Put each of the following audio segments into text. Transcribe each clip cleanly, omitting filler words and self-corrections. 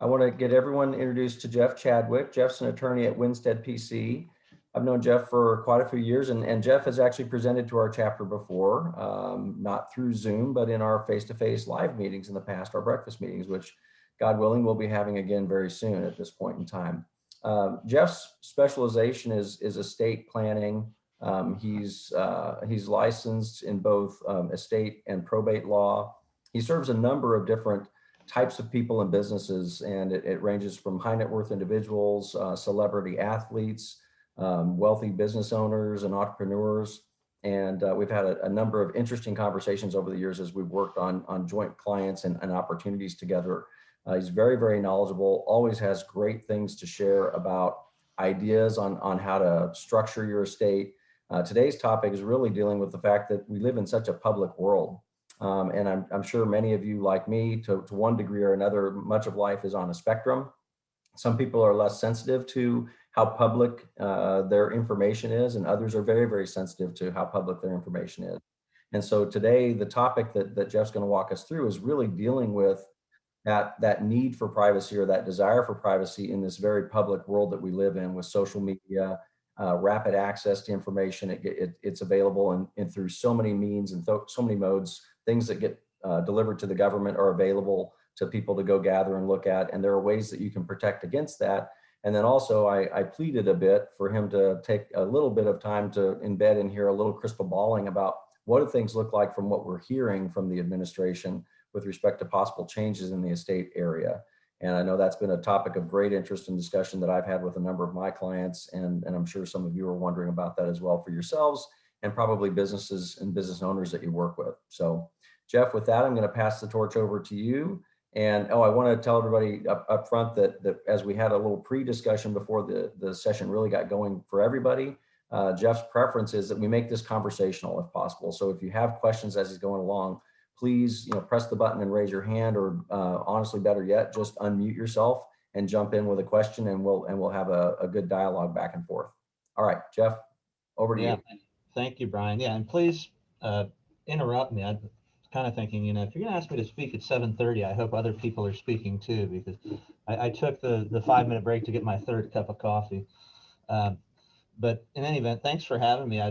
I want to get everyone introduced to Jeff Chadwick. Jeff's an attorney at Winstead PC. I've known Jeff for quite a few years, and Jeff has actually presented to our chapter before, not through Zoom, but in our face-to-face live meetings in the past, our breakfast meetings, which God willing, we'll be having again very soon at this point in time. Jeff's specialization is estate planning. He's licensed in both estate and probate law. He serves a number of different types of people and businesses, and it ranges from high net worth individuals, celebrity athletes, wealthy business owners and entrepreneurs. And we've had a number of interesting conversations over the years as we've worked on joint clients and opportunities together. He's very, very knowledgeable, always has great things to share about ideas on how to structure your estate. Today's topic is really dealing with the fact that we live in such a public world. And I'm sure many of you, like me, to one degree or another, much of life is on a spectrum. Some people are less sensitive to how public their information is, and others are very, very sensitive to how public their information is. And so today, the topic that Jeff's going to walk us through is really dealing with that need for privacy, or that desire for privacy in this very public world that we live in, with social media, rapid access to information. It's available and through so many means and so many modes. Things that get delivered to the government are available to people to go gather and look at, and there are ways that you can protect against that. And then also I pleaded a bit for him to take a little bit of time to embed in here a little crystal balling about what do things look like from what we're hearing from the administration with respect to possible changes in the estate area. And I know that's been a topic of great interest and discussion that I've had with a number of my clients, and I'm sure some of you are wondering about that as well for yourselves, and probably businesses and business owners that you work with. So Jeff, with that, I'm going to pass the torch over to you. And I want to tell everybody up front that as we had a little pre-discussion before the session really got going for everybody, Jeff's preference is that we make this conversational if possible. So if you have questions as he's going along, please press the button and raise your hand, or honestly, better yet, just unmute yourself and jump in with a question, and we'll have a good dialogue back and forth. All right, Jeff, over to you. Thank you, Brian. Yeah, and please interrupt me. I'm kind of thinking, if you're going to ask me to speak at 7:30, I hope other people are speaking too, because I took the 5-minute break to get my third cup of coffee. But in any event, thanks for having me.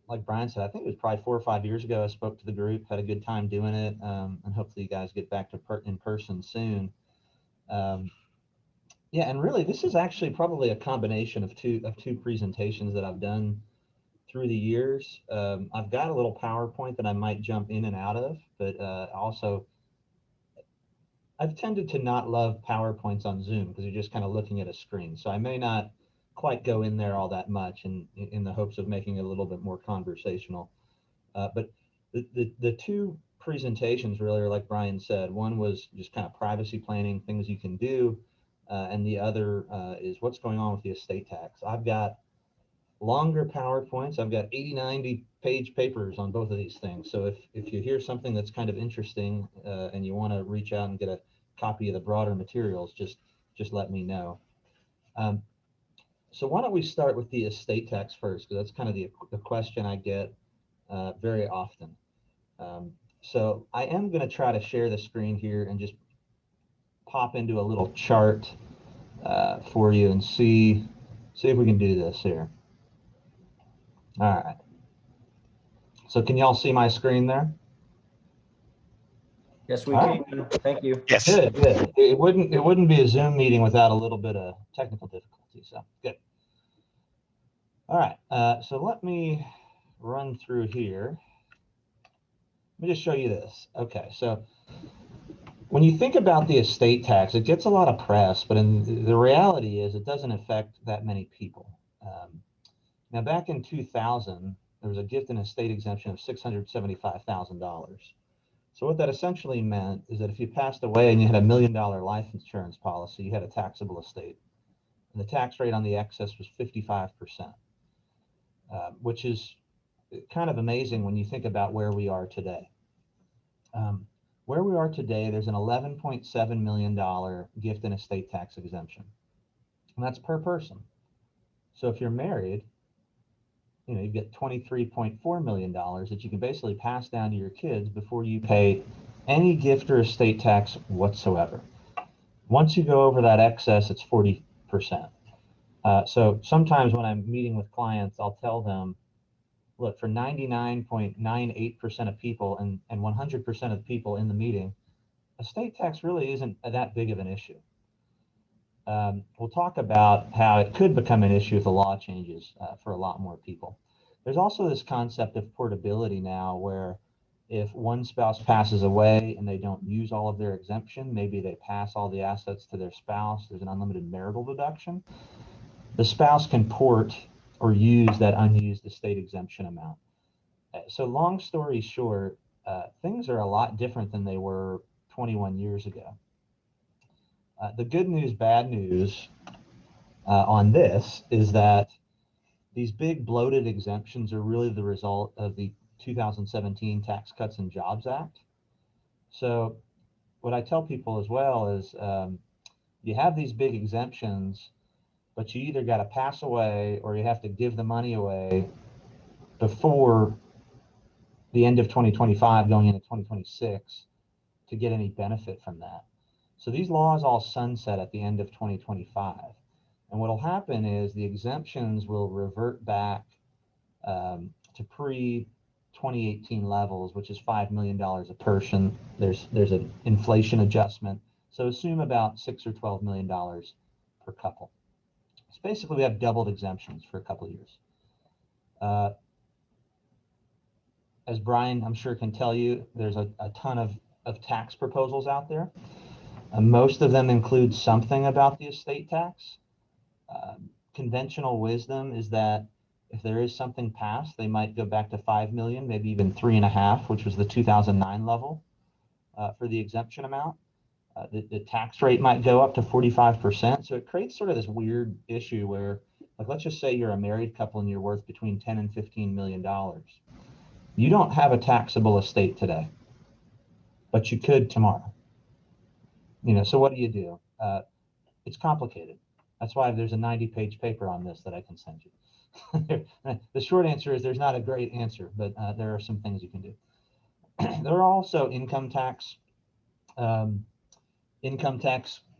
Like Brian said, I think it was probably 4 or 5 years ago I spoke to the group, had a good time doing it, and hopefully you guys get back to in person soon. Yeah, and really, this is actually probably a combination of two presentations that I've done through the years. I've got a little PowerPoint that I might jump in and out of, but also I've tended to not love PowerPoints on Zoom because you're just kind of looking at a screen. So I may not quite go in there all that much in the hopes of making it a little bit more conversational. But the two presentations really are like Brian said. One was just kind of privacy planning, things you can do, and the other is what's going on with the estate tax. I've got longer PowerPoints. I've got 80, 90 page papers on both of these things. So if you hear something that's kind of interesting and you want to reach out and get a copy of the broader materials, just let me know. So why don't we start with the estate tax first, because that's kind of the question I get very often. So I am going to try to share the screen here and just pop into a little chart for you and see if we can do this here. All right. So can y'all see my screen there? Yes, we can. Thank you. Yes. Good. It wouldn't be a Zoom meeting without a little bit of technical difficulty. So good. All right. So let me run through here. Let me just show you this. Okay. So when you think about the estate tax, it gets a lot of press, but the reality is it doesn't affect that many people. Now, back in 2000, there was a gift and estate exemption of $675,000. So what that essentially meant is that if you passed away and you had $1 million life insurance policy, you had a taxable estate. And the tax rate on the excess was 55%, which is kind of amazing when you think about where we are today. Where we are today, there's an $11.7 million gift and estate tax exemption. And that's per person. So if you're married, you get $23.4 million that you can basically pass down to your kids before you pay any gift or estate tax whatsoever. Once you go over that excess, it's 40%. So sometimes when I'm meeting with clients, I'll tell them, look, for 99.98% of people and 100% of people in the meeting, estate tax really isn't that big of an issue. We'll talk about how it could become an issue if the law changes for a lot more people. There's also this concept of portability now, where if one spouse passes away and they don't use all of their exemption, maybe they pass all the assets to their spouse, there's an unlimited marital deduction. The spouse can port or use that unused estate exemption amount. So long story short, things are a lot different than they were 21 years ago. The good news, bad news on this is that these big bloated exemptions are really the result of the 2017 Tax Cuts and Jobs Act. So what I tell people as well is you have these big exemptions, but you either got to pass away or you have to give the money away before the end of 2025 going into 2026 to get any benefit from that. So these laws all sunset at the end of 2025. And what will happen is the exemptions will revert back to pre-2018 levels, which is $5 million a person. There's an inflation adjustment. So assume about $6 or $12 million per couple. So basically we have doubled exemptions for a couple of years. As Brian, I'm sure, can tell you, there's a ton of tax proposals out there. Most of them include something about the estate tax. Conventional wisdom is that if there is something passed, they might go back to 5 million, maybe even 3.5, which was the 2009 level for the exemption amount. The tax rate might go up to 45%. So it creates sort of this weird issue where, like, let's just say you're a married couple and you're worth between 10 and $15 million. You don't have a taxable estate today, but you could tomorrow. So what do you do? It's complicated. That's why there's a 90-page paper on this that I can send you. The short answer is there's not a great answer, but there are some things you can do. There are also income tax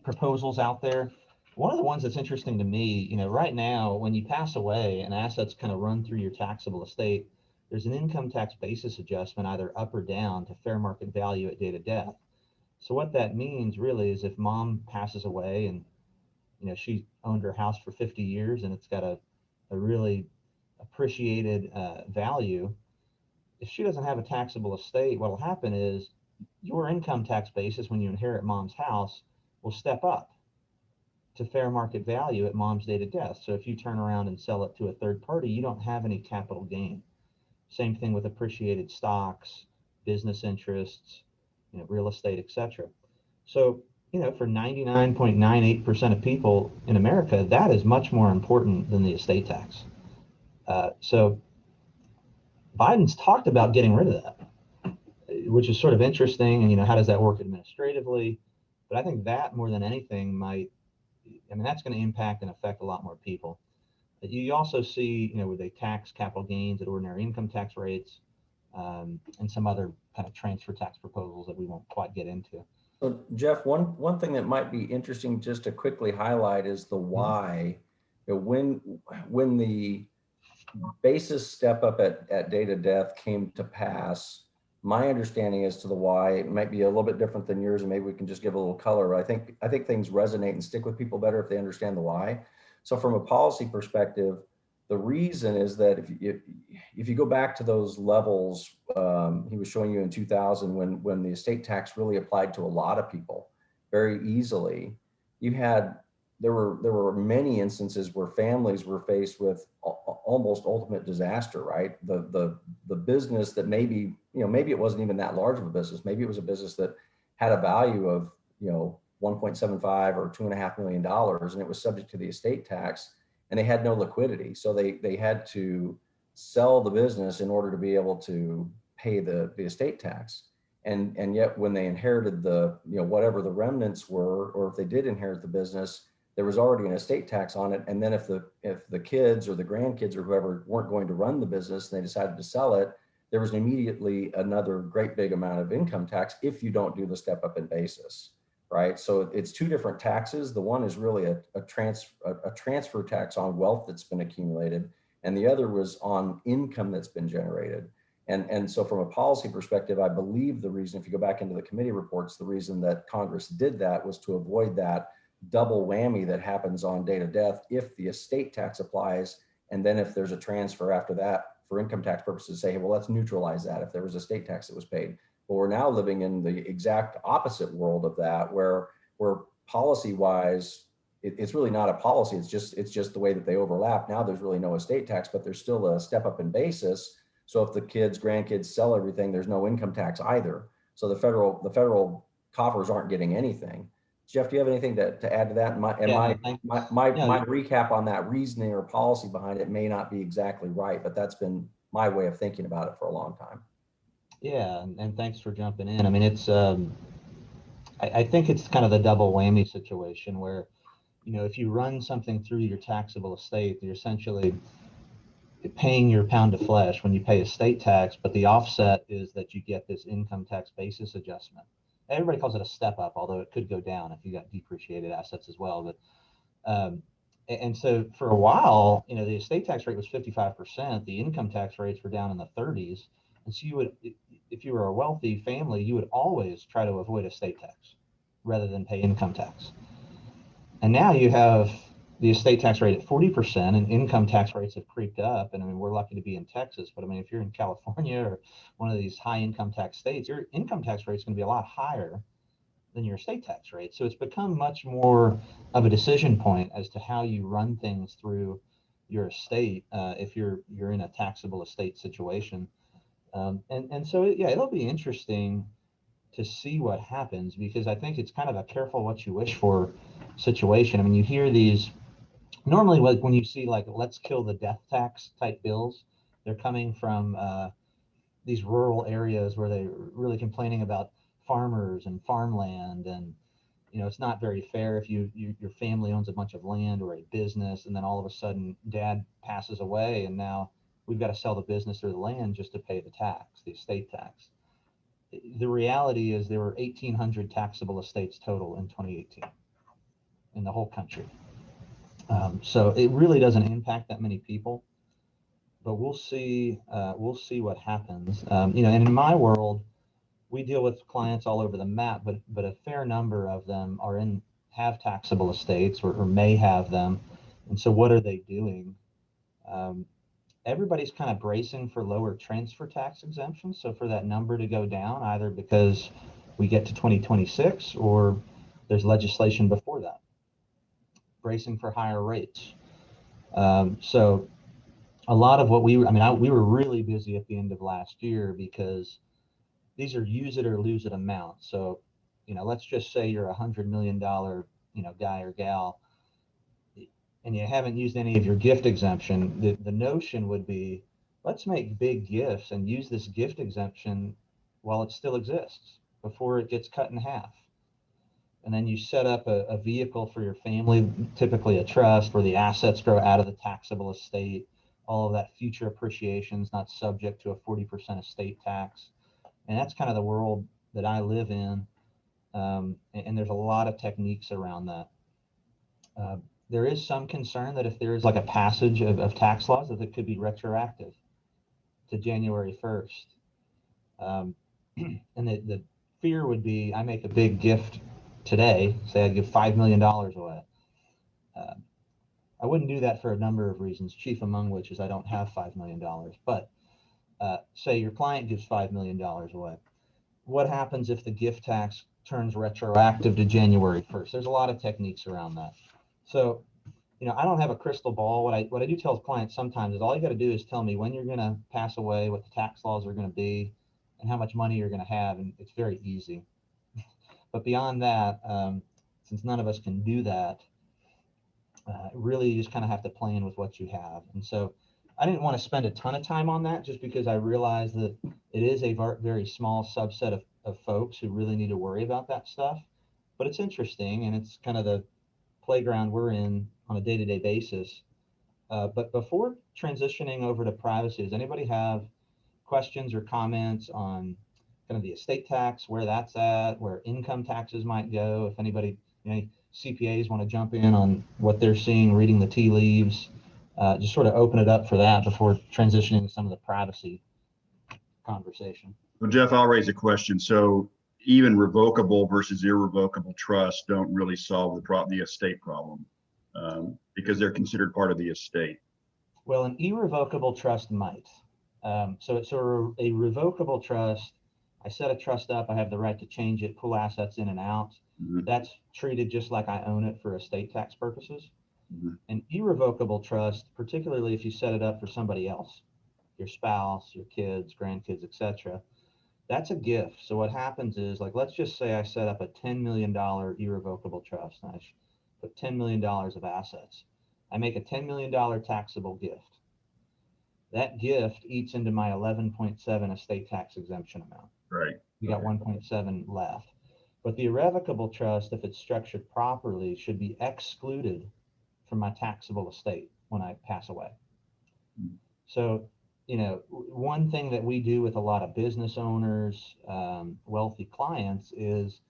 proposals out there. One of the ones that's interesting to me, right now, when you pass away and assets kind of run through your taxable estate, there's an income tax basis adjustment either up or down to fair market value at date of death. So what that means really is if mom passes away and she owned her house for 50 years and it's got a really appreciated value, if she doesn't have a taxable estate, what will happen is your income tax basis when you inherit mom's house will step up to fair market value at mom's date of death. So if you turn around and sell it to a third party, you don't have any capital gain. Same thing with appreciated stocks, business interests, real estate, etc. So, for 99.98% of people in America, that is much more important than the estate tax. So Biden's talked about getting rid of that, which is sort of interesting. And, how does that work administratively? But I think that more than anything that's going to impact and affect a lot more people. You also see, where they tax capital gains at ordinary income tax rates, and some other kind of transfer tax proposals that we won't quite get into. So Jeff, one thing that might be interesting just to quickly highlight is the why. When the basis step up at date of death came to pass, my understanding as to the why, it might be a little bit different than yours, and maybe we can just give a little color. I think things resonate and stick with people better if they understand the why. So from a policy perspective, the reason is that if you go back to those levels he was showing you in 2000, when the estate tax really applied to a lot of people very easily, there were many instances where families were faced with almost ultimate disaster, right? The business that maybe it wasn't even that large of a business. Maybe it was a business that had a value of 1.75 or $2.5 million, and it was subject to the estate tax, and they had no liquidity. So they had to sell the business in order to be able to pay the estate tax. And yet when they inherited whatever the remnants were, or if they did inherit the business, there was already an estate tax on it. And then if the kids or the grandkids or whoever weren't going to run the business and they decided to sell it, there was immediately another great big amount of income tax if you don't do the step up in basis, right? So it's two different taxes. The one is really a transfer tax on wealth that's been accumulated, and the other was on income that's been generated. And so from a policy perspective, I believe the reason, if you go back into the committee reports, the reason that Congress did that was to avoid that double whammy that happens on date of death if the estate tax applies, and then if there's a transfer after that for income tax purposes, say, hey, well, let's neutralize that if there was a state tax that was paid. But we're now living in the exact opposite world of that, where policy wise, it's really not a policy. It's just the way that they overlap. Now there's really no estate tax, but there's still a step up in basis. So if the kids, grandkids sell everything, there's no income tax either. So the federal coffers aren't getting anything. Jeff, do you have anything to add to that? My recap on that reasoning or policy behind it may not be exactly right, but that's been my way of thinking about it for a long time. Yeah, and thanks for jumping in. I mean, it's I think it's kind of the double whammy situation where, if you run something through your taxable estate, you're essentially paying your pound of flesh when you pay estate tax, but the offset is that you get this income tax basis adjustment. Everybody calls it a step up, although it could go down if you got depreciated assets as well. But and so for a while, the estate tax rate was 55%. The income tax rates were down in the 30s. And so you would, if you were a wealthy family, you would always try to avoid estate tax rather than pay income tax. And now you have the estate tax rate at 40%, and income tax rates have creeped up. And I mean, we're lucky to be in Texas, but I mean, if you're in California or one of these high income tax states, your income tax rate is going to be a lot higher than your estate tax rate. So it's become much more of a decision point as to how you run things through your estate if you're in a taxable estate situation. And so, yeah, it'll be interesting to see what happens, because I think it's kind of a careful what you wish for situation. I mean, you hear these normally when you see like let's kill the death tax type bills, they're coming from these rural areas where they're really complaining about farmers and farmland, and it's not very fair if your family owns a bunch of land or a business, and then all of a sudden dad passes away, and now we've got to sell the business or the land just to pay the tax, the estate tax. The reality is there were 1,800 taxable estates total in 2018 in the whole country. So it really doesn't impact that many people, but we'll see what happens. And in my world, we deal with clients all over the map, but a fair number of them have taxable estates or may have them. And so what are they doing? Everybody's kind of bracing for lower transfer tax exemptions. So for that number to go down, either because we get to 2026 or there's legislation before that, bracing for higher rates. So a lot of what we were really busy at the end of last year because these are use it or lose it amounts. So, let's just say you're $100 million, guy or gal, and you haven't used any of your gift exemption. The notion would be, let's make big gifts and use this gift exemption while it still exists before it gets cut in half. And then you set up a vehicle for your family, typically a trust, where the assets grow out of the taxable estate. All of that future appreciation is not subject to a 40% estate tax. And that's kind of the world that I live in. And there's a lot of techniques around that. There is some concern that if there is like a passage of tax laws, that it could be retroactive to January 1st. And the fear would be, I make a big gift today, say I give $5 million away. I wouldn't do that for a number of reasons, chief among which is I don't have $5 million. But say your client gives $5 million away. What happens if the gift tax turns retroactive to January 1st? There's a lot of techniques around that. So, I don't have a crystal ball. What I do tell clients sometimes is all you got to do is tell me when you're going to pass away, what the tax laws are going to be, and how much money you're going to have, and it's very easy. But beyond that, since none of us can do that, really you just kind of have to plan with what you have. And so I didn't want to spend a ton of time on that just because I realized that it is a very small subset of folks who really need to worry about that stuff. But it's interesting, and it's kind of the playground we're in on a day-to-day basis. But before transitioning over to privacy, does anybody have questions or comments on kind kind of the estate tax, where that's at, where income taxes might go. If anybody, any CPAs want to jump in on what they're seeing, reading the tea leaves, just sort of open it up for that before transitioning to some of the privacy conversation. Well, Jeff, I'll raise a question. So even revocable versus irrevocable trusts don't really solve the estate problem, because they're considered part of the estate. Well, an irrevocable trust might. So a revocable trust, I set a trust up, I have the right to change it, pull assets in and out. Mhm. That's treated just like I own it for estate tax purposes. Mhm. An irrevocable trust, particularly if you set it up for somebody else, your spouse, your kids, grandkids, etc., that's a gift. So what happens is, like, let's just say I set up a $10 million irrevocable trust, and I put $10 million of assets. I make a $10 million taxable gift. That gift eats into my 11.7 estate tax exemption amount. Right. You got 1.7 left. But the irrevocable trust, if it's structured properly, should be excluded from my taxable estate when I pass away. So, one thing that we do with a lot of business owners, wealthy clients, is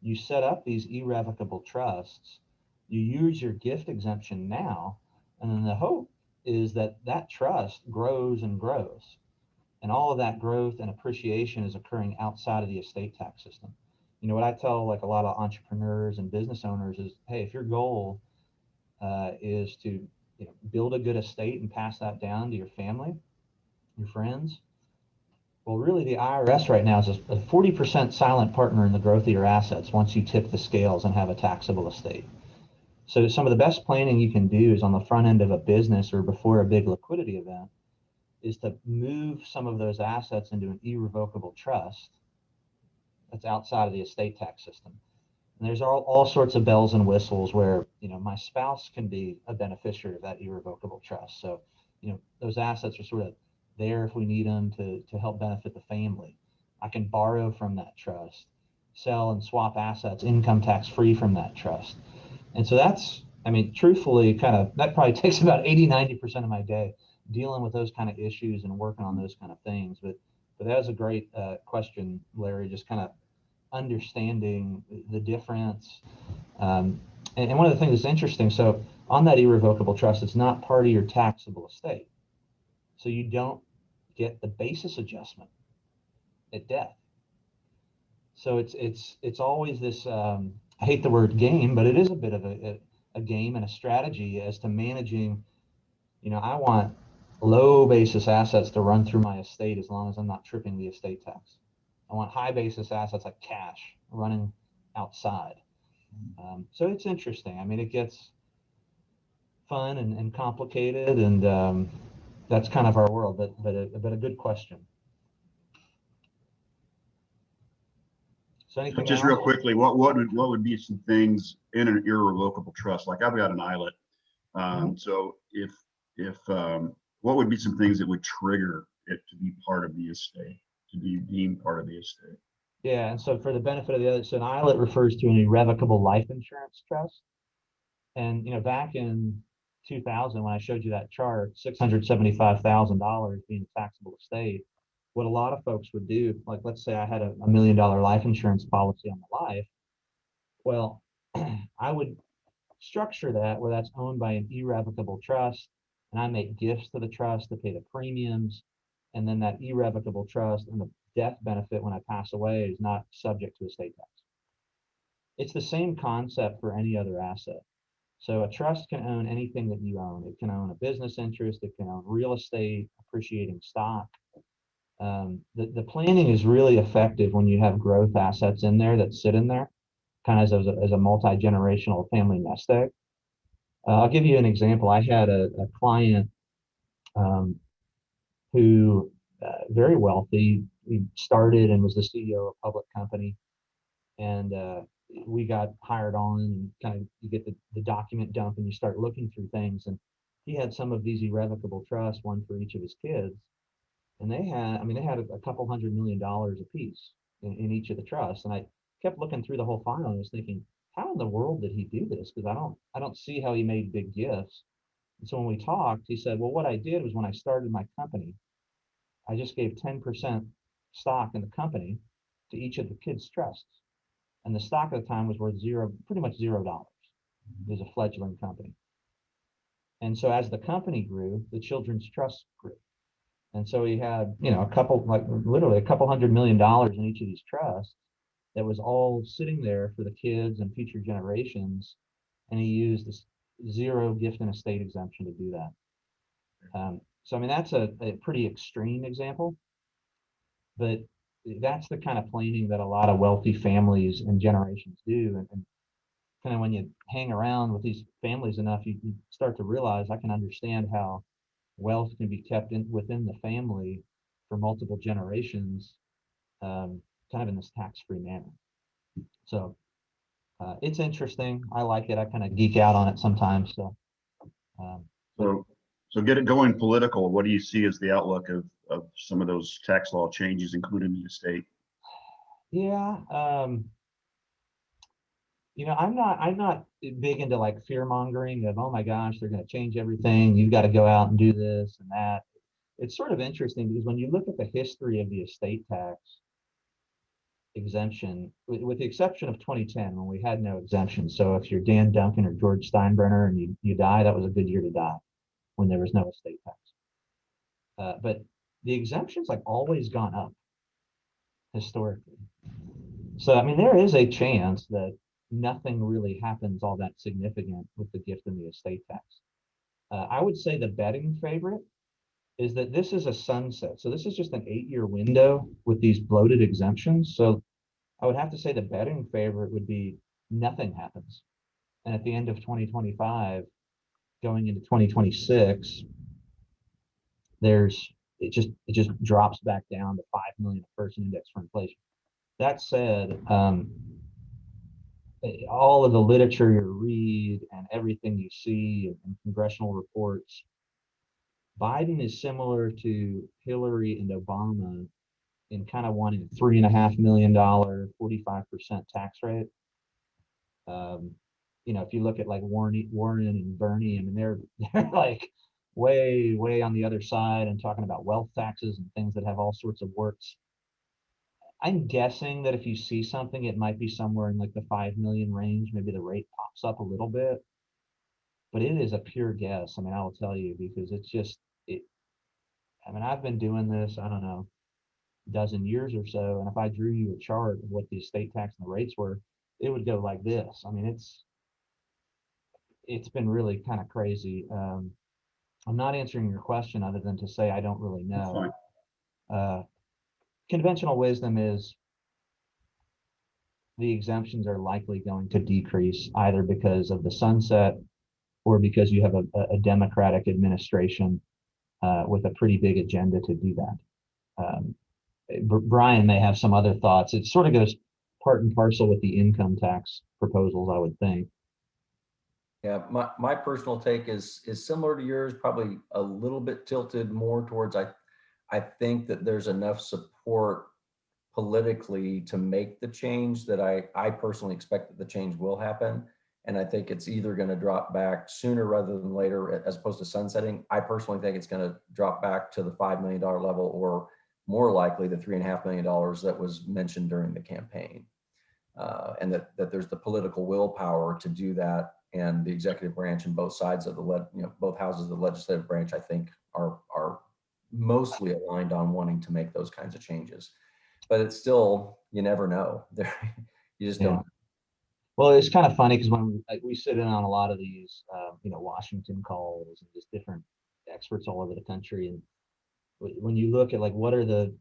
you set up these irrevocable trusts, you use your gift exemption now, and then the hope is that that trust grows and grows. And all of that growth and appreciation is occurring outside of the estate tax system. What I tell like a lot of entrepreneurs and business owners is, hey, if your goal is to build a good estate and pass that down to your family, your friends, well, really the IRS right now is a 40% silent partner in the growth of your assets once you tip the scales and have a taxable estate. So some of the best planning you can do is on the front end of a business or before a big liquidity event is to move some of those assets into an irrevocable trust that's outside of the estate tax system. And there's all sorts of bells and whistles where, my spouse can be a beneficiary of that irrevocable trust. So, those assets are sort of there if we need them to help benefit the family. I can borrow from that trust, sell and swap assets, income tax free from that trust. And so that's, truthfully, that probably takes about 80-90% of my day dealing with those kind of issues and working on those kind of things. But that was a great question, Larry, just kind of understanding the difference. And one of the things that's interesting, so on that irrevocable trust, it's not part of your taxable estate. So you don't get the basis adjustment at death. So it's always this, I hate the word game, but it is a bit of a game and a strategy as to managing, I want low basis assets to run through my estate as long as I'm not tripping the estate tax. I want high basis assets like cash running outside. So it's interesting. It gets fun and complicated, and that's kind of our world, but a good question. So anything Just else? real quickly, what would be some things in an irrevocable trust? Like I've got an islet. So if what would be some things that would trigger it to be part of the estate, to be deemed part of the estate? Yeah, and so for the benefit of the others, so an ILET refers to an irrevocable life insurance trust. And back in 2000, when I showed you that chart, $675,000 being a taxable estate, what a lot of folks would do, like let's say I had a $1 million life insurance policy on my life. Well, I would structure that where that's owned by an irrevocable trust, and I make gifts to the trust to pay the premiums, and then that irrevocable trust and the death benefit when I pass away is not subject to estate tax. It's the same concept for any other asset. So a trust can own anything that you own. It can own a business interest, it can own real estate, appreciating stock. The planning is really effective when you have growth assets in there that sit in there, kind of as a multi-generational family nest egg. I'll give you an example. I had a client who very wealthy. He started and was the CEO of a public company, and we got hired on, and kind of you get the document dump and you start looking through things. And he had some of these irrevocable trusts, one for each of his kids, and they had a couple $100 million a piece in each of the trusts. And I kept looking through the whole file and was thinking, how in the world did he do this? Because I don't see how he made big gifts. And so when we talked, he said, well, what I did was when I started my company, I just gave 10% stock in the company, to each of the kids' trusts. And the stock at the time was worth pretty much $0. It was a fledgling company. And so as the company grew, the children's trust grew. And so he had, literally a couple $100 million in each of these trusts that was all sitting there for the kids and future generations. And he used this 0 gift and estate exemption to do that. So, I mean, that's a pretty extreme example, but that's the kind of planning that a lot of wealthy families and generations do. And kind of when you hang around with these families enough, you start to realize I can understand how wealth can be kept within the family for multiple generations, kind of in this tax-free manner. So it's interesting. I like it. I kind of geek out on it sometimes. So get it going political. What do you see as the outlook of some of those tax law changes, including the estate? Yeah. I'm not big into like fear mongering of, oh my gosh, they're going to change everything. You've got to go out and do this and that. It's sort of interesting because when you look at the history of the estate tax exemption, with the exception of 2010, when we had no exemption. So if you're Dan Duncan or George Steinbrenner and you die, that was a good year to die when there was no estate tax. But the exemption's like always gone up historically. So, I mean, there is a chance that nothing really happens all that significant with the gift and the estate tax. I would say the betting favorite is that this is a sunset. So this is just an 8-year window with these bloated exemptions. So I would have to say the betting favorite would be nothing happens. And at the end of 2025, going into 2026, it just drops back down to 5 million a person index for inflation. That said, all of the literature you read and everything you see in congressional reports, Biden is similar to Hillary and Obama in kind of wanting a $3.5 million, 45% tax rate. If you look at like Warren and Bernie, I mean, they're like way on the other side and talking about wealth taxes and things that have all sorts of works. I'm guessing that if you see something, it might be somewhere in like the 5 million range. Maybe the rate pops up a little bit, but it is a pure guess. I mean, I will tell you because I've been doing this, I don't know, a dozen years or so. And if I drew you a chart of what the estate tax and the rates were, it would go like this. I mean, it's been really kind of crazy. I'm not answering your question other than to say I don't really know. Conventional wisdom is the exemptions are likely going to decrease either because of the sunset or because you have a Democratic administration with a pretty big agenda to do that. Brian may have some other thoughts. It sort of goes part and parcel with the income tax proposals, I would think. Yeah, my personal take is similar to yours, probably a little bit tilted more towards I think that there's enough support politically to make the change that I personally expect that the change will happen. And I think it's either going to drop back sooner rather than later as opposed to sunsetting. I personally think it's going to drop back to the $5 million level or more likely the $3.5 million that was mentioned during the campaign. And that there's the political willpower to do that. And the executive branch and both sides of both houses of the legislative branch, I think are mostly aligned on wanting to make those kinds of changes. But it's still, you never know. You just don't. Well, it's kind of funny because when we sit in on a lot of these, Washington calls and just different experts all over the country, and when you look at like what are the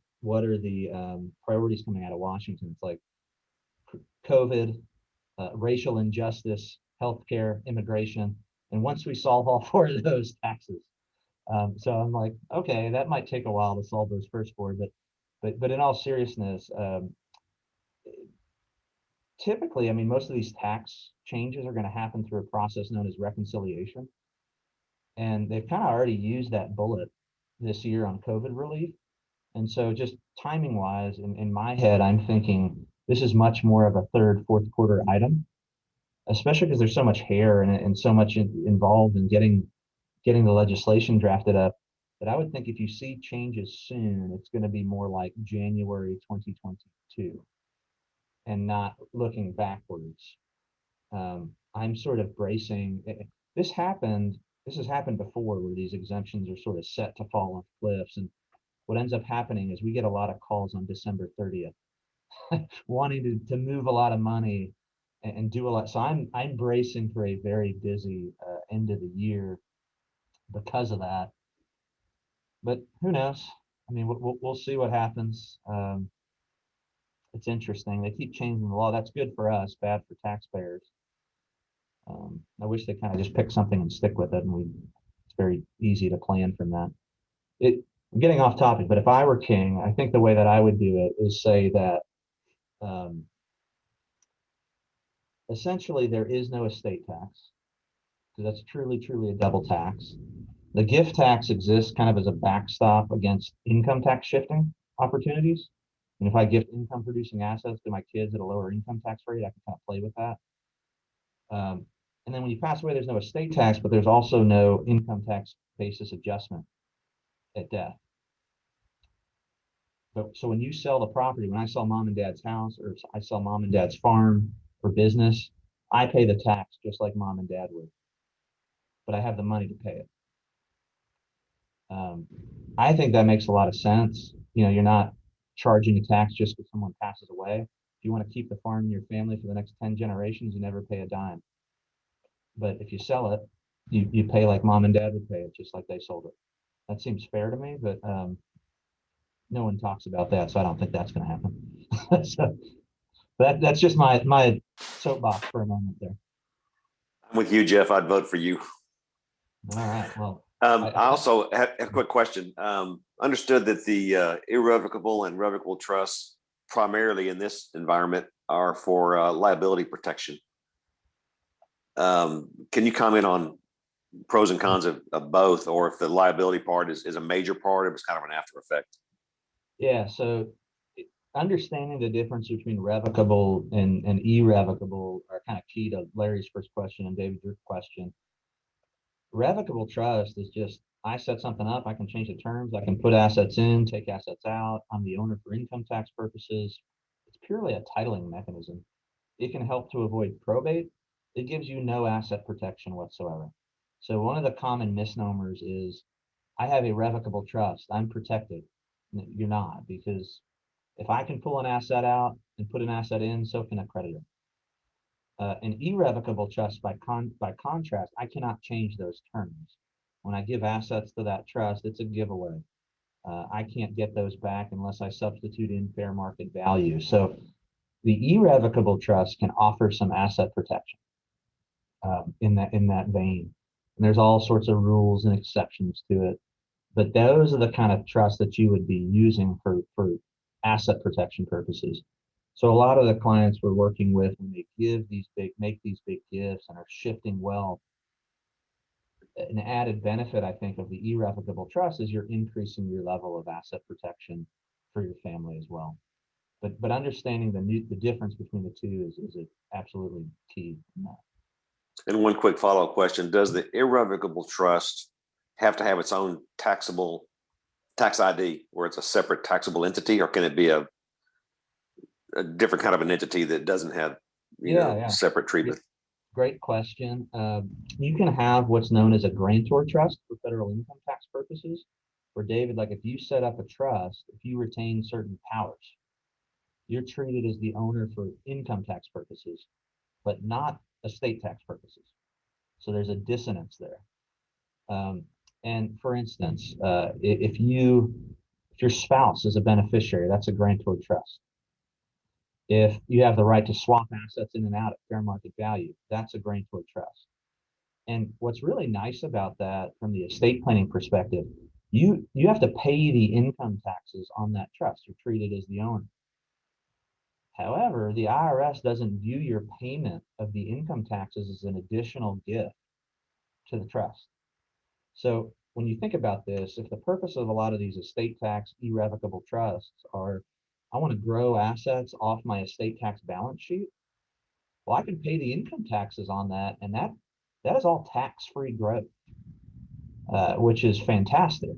priorities coming out of Washington, it's like COVID, racial injustice, healthcare, immigration, and once we solve all 4 of those, taxes. So I'm like, okay, that might take a while to solve those first 4, but in all seriousness, typically, I mean, most of these tax changes are going to happen through a process known as reconciliation. And they've kind of already used that bullet this year on COVID relief. And so just timing wise, in my head, I'm thinking this is much more of a third, fourth quarter item, especially because there's so much hair and so much involved in getting the legislation drafted up, that I would think if you see changes soon, it's going to be more like January 2022. and not looking backwards. I'm sort of bracing. This happened. This has happened before, where these exemptions are sort of set to fall off cliffs, and what ends up happening is we get a lot of calls on December 30th, wanting to move a lot of money and do a lot. So I'm bracing for a very busy end of the year because of that. But who knows? I mean, we'll see what happens. It's interesting. They keep changing the law. That's good for us, bad for taxpayers. I wish they kind of just pick something and stick with it, and it's very easy to plan from that. I'm getting off topic, but if I were king, I think the way that I would do it is say that essentially there is no estate tax, because that's truly a double tax. The gift tax exists kind of as a backstop against income tax shifting opportunities. And if I gift income producing assets to my kids at a lower income tax rate, I can kind of play with that. And then when you pass away, there's no estate tax, but there's also no income tax basis adjustment at death. So when you sell the property, when I sell mom and dad's house, or I sell mom and dad's farm for business, I pay the tax just like mom and dad would, but I have the money to pay it. I think that makes a lot of sense. You know, you're not charging a tax just because someone passes away. If you want to keep the farm in your family for the next 10 generations, you never pay a dime. But if you sell it, you pay like mom and dad would pay it, just like they sold it. That seems fair to me, but no one talks about that, so I don't think that's going to happen. So that's just my soapbox for a moment there. I'm with you, Jeff. I'd vote for you. All right. Well, I also had a quick question. Understood that the irrevocable and revocable trusts, primarily in this environment, are for liability protection. Can you comment on pros and cons of both, or if the liability part is a major part, or it's kind of an after effect? Yeah. So understanding the difference between revocable and irrevocable are kind of key to Larry's first question and David, your question. Revocable trust is just, I set something up, I can change the terms, I can put assets in, take assets out, I'm the owner for income tax purposes. It's purely a titling mechanism. It can help to avoid probate. It gives you no asset protection whatsoever. So one of the common misnomers is, I have a revocable trust, I'm protected. You're not, because if I can pull an asset out and put an asset in, so can a creditor. An irrevocable trust, by contrast, I cannot change those terms. When I give assets to that trust, it's a giveaway. I can't get those back unless I substitute in fair market value. So the irrevocable trust can offer some asset protection in that vein. And there's all sorts of rules and exceptions to it. But those are the kind of trusts that you would be using for asset protection purposes. So a lot of the clients we're working with, when they make these big gifts and are shifting wealth, an added benefit, I think, of the irrevocable trust is you're increasing your level of asset protection for your family as well. But understanding the difference between the two is absolutely key in that. And one quick follow-up question: does the irrevocable trust have to have its own taxable tax ID, where it's a separate taxable entity, or can it be a different kind of an entity that doesn't have separate treatment? Great question. You can have what's known as a grantor trust for federal income tax purposes, where, David, like if you set up a trust, if you retain certain powers, you're treated as the owner for income tax purposes, but not estate tax purposes. So there's a dissonance there. And for instance, if your spouse is a beneficiary, that's a grantor trust. If you have the right to swap assets in and out at fair market value, that's a grantor trust. And what's really nice about that from the estate planning perspective, you have to pay the income taxes on that trust. You're treated as the owner. However, the IRS doesn't view your payment of the income taxes as an additional gift to the trust. So when you think about this, if the purpose of a lot of these estate tax irrevocable trusts are, I want to grow assets off my estate tax balance sheet, well, I can pay the income taxes on that, and that is all tax-free growth, which is fantastic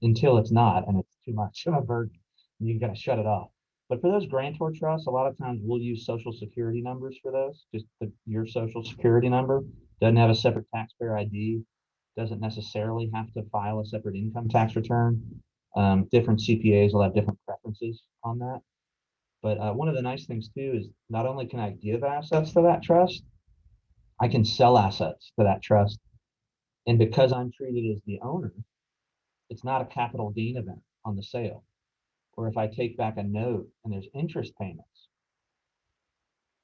until it's not, and it's too much of a burden. You got to shut it off. But for those grantor trusts, a lot of times we'll use social security numbers for those, just your social security number. Doesn't have a separate taxpayer ID, doesn't necessarily have to file a separate income tax return. Different CPAs will have different preferences on that. But one of the nice things too is not only can I give assets to that trust, I can sell assets to that trust. And because I'm treated as the owner, it's not a capital gain event on the sale. Or if I take back a note and there's interest payments,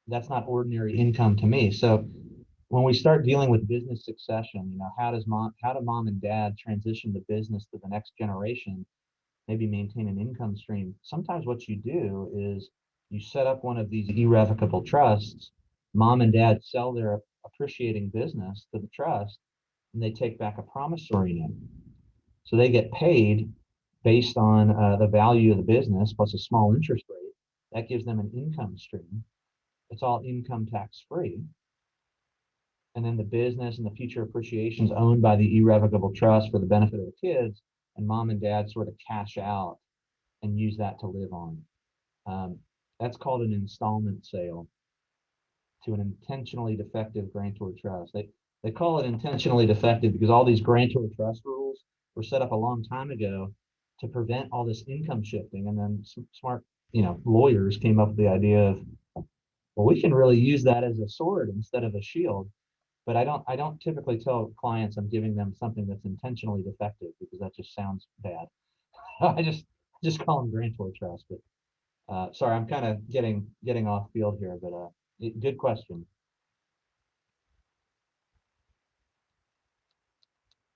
that's not ordinary income to me. So when we start dealing with business succession, you know, how do mom and dad transition the business to the next generation, maybe maintain an income stream? Sometimes what you do is you set up one of these irrevocable trusts. Mom and dad sell their appreciating business to the trust, and they take back a promissory note. So they get paid based on the value of the business plus a small interest rate. That gives them an income stream. It's all income tax free. And then the business and the future appreciation is owned by the irrevocable trust for the benefit of the kids, and mom and dad sort of cash out and use that to live on. That's called an installment sale to an intentionally defective grantor trust. They call it intentionally defective because all these grantor trust rules were set up a long time ago to prevent all this income shifting. And then smart, lawyers came up with the idea of, well, we can really use that as a sword instead of a shield. But I don't typically tell clients I'm giving them something that's intentionally defective because that just sounds bad. I just call them grantor trust. But sorry, I'm kind of getting off field here, but good question.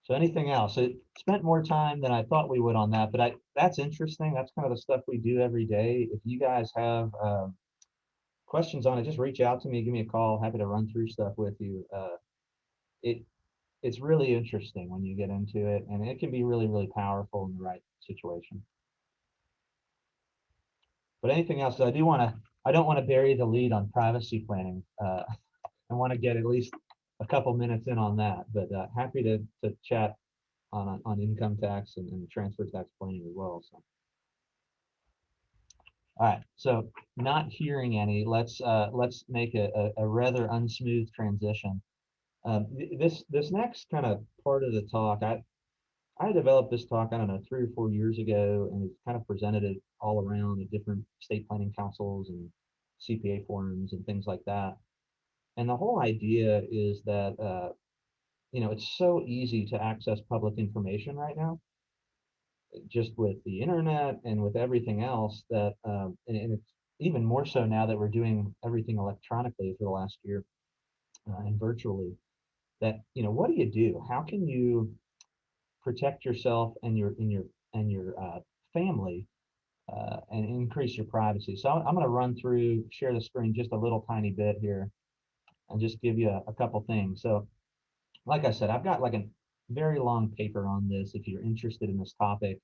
So anything else? It spent more time than I thought we would on that, but that's interesting. That's kind of the stuff we do every day. If you guys have questions on it, just reach out to me, give me a call. Happy to run through stuff with you. It's really interesting when you get into it, and it can be really, really powerful in the right situation. But anything else? I don't want to bury the lead on privacy planning. I want to get at least a couple minutes in on that, but happy to chat on income tax and transfer tax planning as well. So, all right. So not hearing any, let's make a rather unsmooth transition. This next kind of part of the talk, I developed this talk, I don't know, 3 or 4 years ago, and it's kind of presented it all around at different state planning councils and CPA forums and things like that. And the whole idea is that, it's so easy to access public information right now, just with the internet and with everything else that, and it's even more so now that we're doing everything electronically for the last year and virtually, that, what do you do? How can you protect yourself and your family and increase your privacy? So I'm going to share the screen just a little tiny bit here and just give you a couple things. So like I said, I've got like a very long paper on this if you're interested in this topic.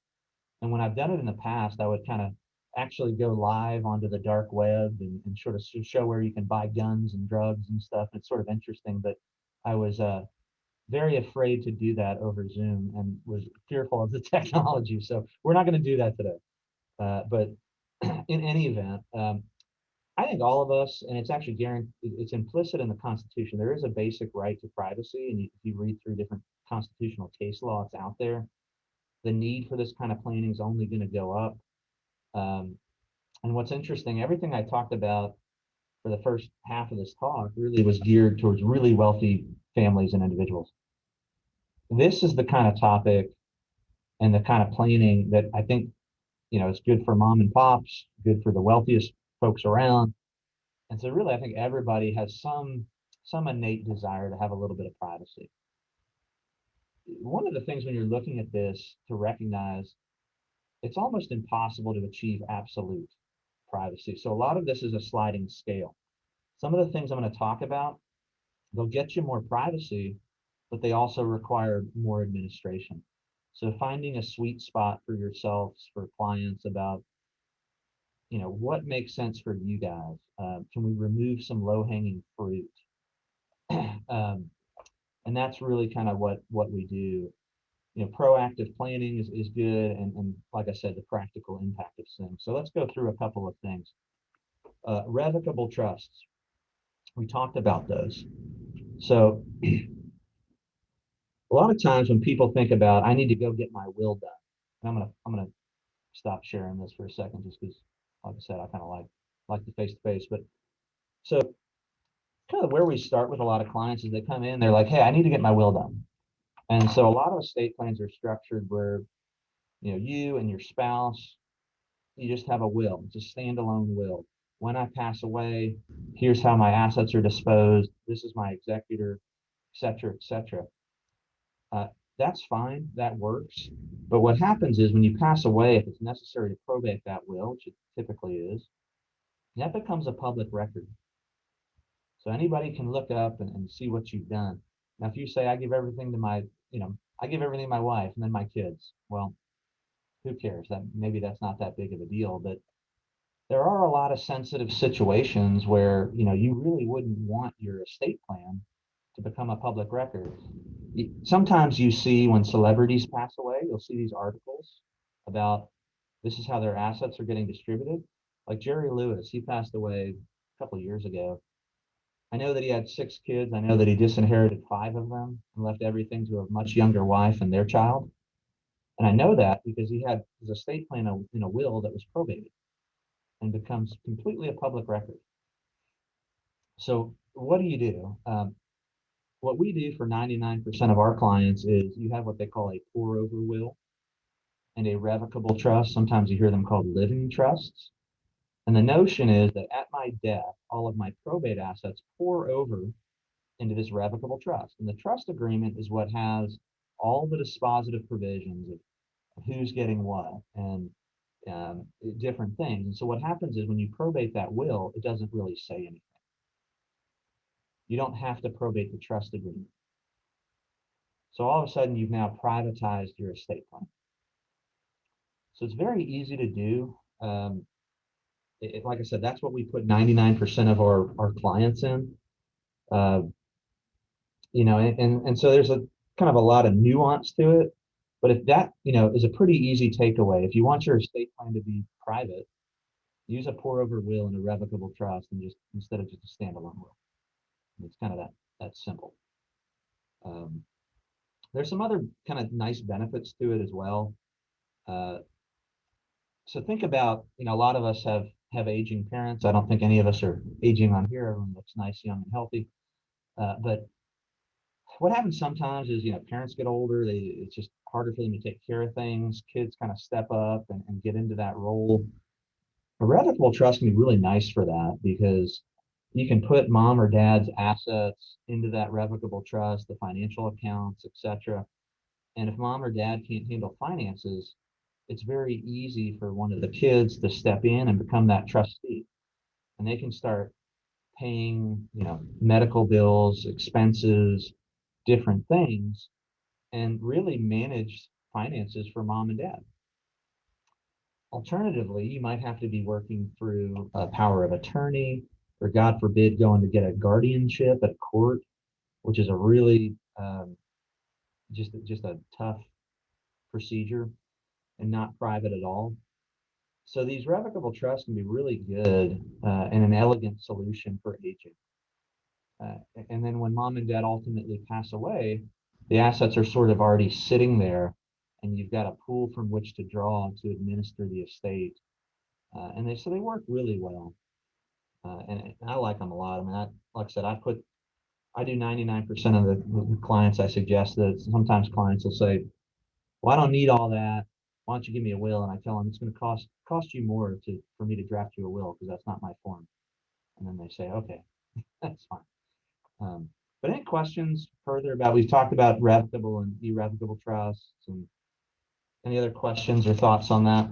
And when I've done it in the past, I would kind of actually go live onto the dark web and sort of show where you can buy guns and drugs and stuff. It's sort of interesting, but I was very afraid to do that over Zoom and was fearful of the technology. So we're not going to do that today. But in any event, I think all of us, and it's actually guaranteed, it's implicit in the Constitution. There is a basic right to privacy, and if you read through different constitutional case law, it's out there. The need for this kind of planning is only going to go up. And what's interesting, everything I talked about for the first half of this talk really was geared towards really wealthy families and individuals. This is the kind of topic and the kind of planning that I think, it's good for mom and pops, good for the wealthiest folks around. And so really, I think everybody has some innate desire to have a little bit of privacy. One of the things when you're looking at this to recognize, it's almost impossible to achieve absolute privacy. So a lot of this is a sliding scale. Some of the things I'm going to talk about, they'll get you more privacy, but they also require more administration. So finding a sweet spot for yourselves, for clients about, what makes sense for you guys? Can we remove some low-hanging fruit? And that's really kind of what we do. proactive planning is good, and like I said, the practical impact of things. So let's go through a couple of things. Revocable trusts. We talked about those. So a lot of times when people think about, I need to go get my will done, and I'm gonna stop sharing this for a second, just because, like I said, I kind of like the face to face. But so kind of where we start with a lot of clients is they come in, they're like, hey, I need to get my will done. And so a lot of estate plans are structured where, you and your spouse, you just have a will. It's a standalone will. When I pass away, here's how my assets are disposed. This is my executor, et cetera, et cetera. That's fine. That works. But what happens is when you pass away, if it's necessary to probate that will, which it typically is, that becomes a public record. So anybody can look up and see what you've done. Now, if you say, I give everything to I give everything to my wife and then my kids, well, who cares? Maybe that's not that big of a deal, but there are a lot of sensitive situations where, you really wouldn't want your estate plan to become a public record. Sometimes you see when celebrities pass away, you'll see these articles about this is how their assets are getting distributed. Like Jerry Lewis, he passed away a couple of years ago. I know that he had 6 kids. I know that he disinherited 5 of them and left everything to a much younger wife and their child. And I know that because he had his estate plan in a will that was probated and becomes completely a public record. So what do? What we do for 99% of our clients is you have what they call a pour over will and a revocable trust. Sometimes you hear them called living trusts. And the notion is that at my death, all of my probate assets pour over into this revocable trust. And the trust agreement is what has all the dispositive provisions of who's getting what and different things. And so what happens is when you probate that will, it doesn't really say anything. You don't have to probate the trust agreement. So all of a sudden, you've now privatized your estate plan. So it's very easy to do. Like I said, that's what we put 99% of our clients in. And so there's a kind of a lot of nuance to it. But if that, is a pretty easy takeaway. If you want your estate plan to be private, use a pour over will and a revocable trust, and just instead of just a standalone will. It's kind of that simple. There's some other kind of nice benefits to it as well. So think about, a lot of us have aging parents. I don't think any of us are aging on here. Everyone looks nice, young, and healthy. But what happens sometimes is, parents get older. It's just harder for them to take care of things. Kids kind of step up and get into that role. A revocable trust can be really nice for that because you can put mom or dad's assets into that revocable trust, the financial accounts, etc. And if mom or dad can't handle finances, it's very easy for one of the kids to step in and become that trustee. And they can start paying, medical bills, expenses, different things, and really manage finances for mom and dad. Alternatively, you might have to be working through a power of attorney, or God forbid, going to get a guardianship at court, which is a really just a tough procedure and not private at all. So these revocable trusts can be really good and an elegant solution for aging. And then when mom and dad ultimately pass away, the assets are sort of already sitting there, and you've got a pool from which to draw to administer the estate. And they work really well. And I like them a lot. I mean, like I said, I do 99% of the clients I suggest that. Sometimes clients will say, well, I don't need all that. Why don't you give me a will? And I tell them it's going to cost you more for me to draft you a will because that's not my form. And then they say, okay, that's fine. But any questions further about, we've talked about revocable and irrevocable trusts, and any other questions or thoughts on that?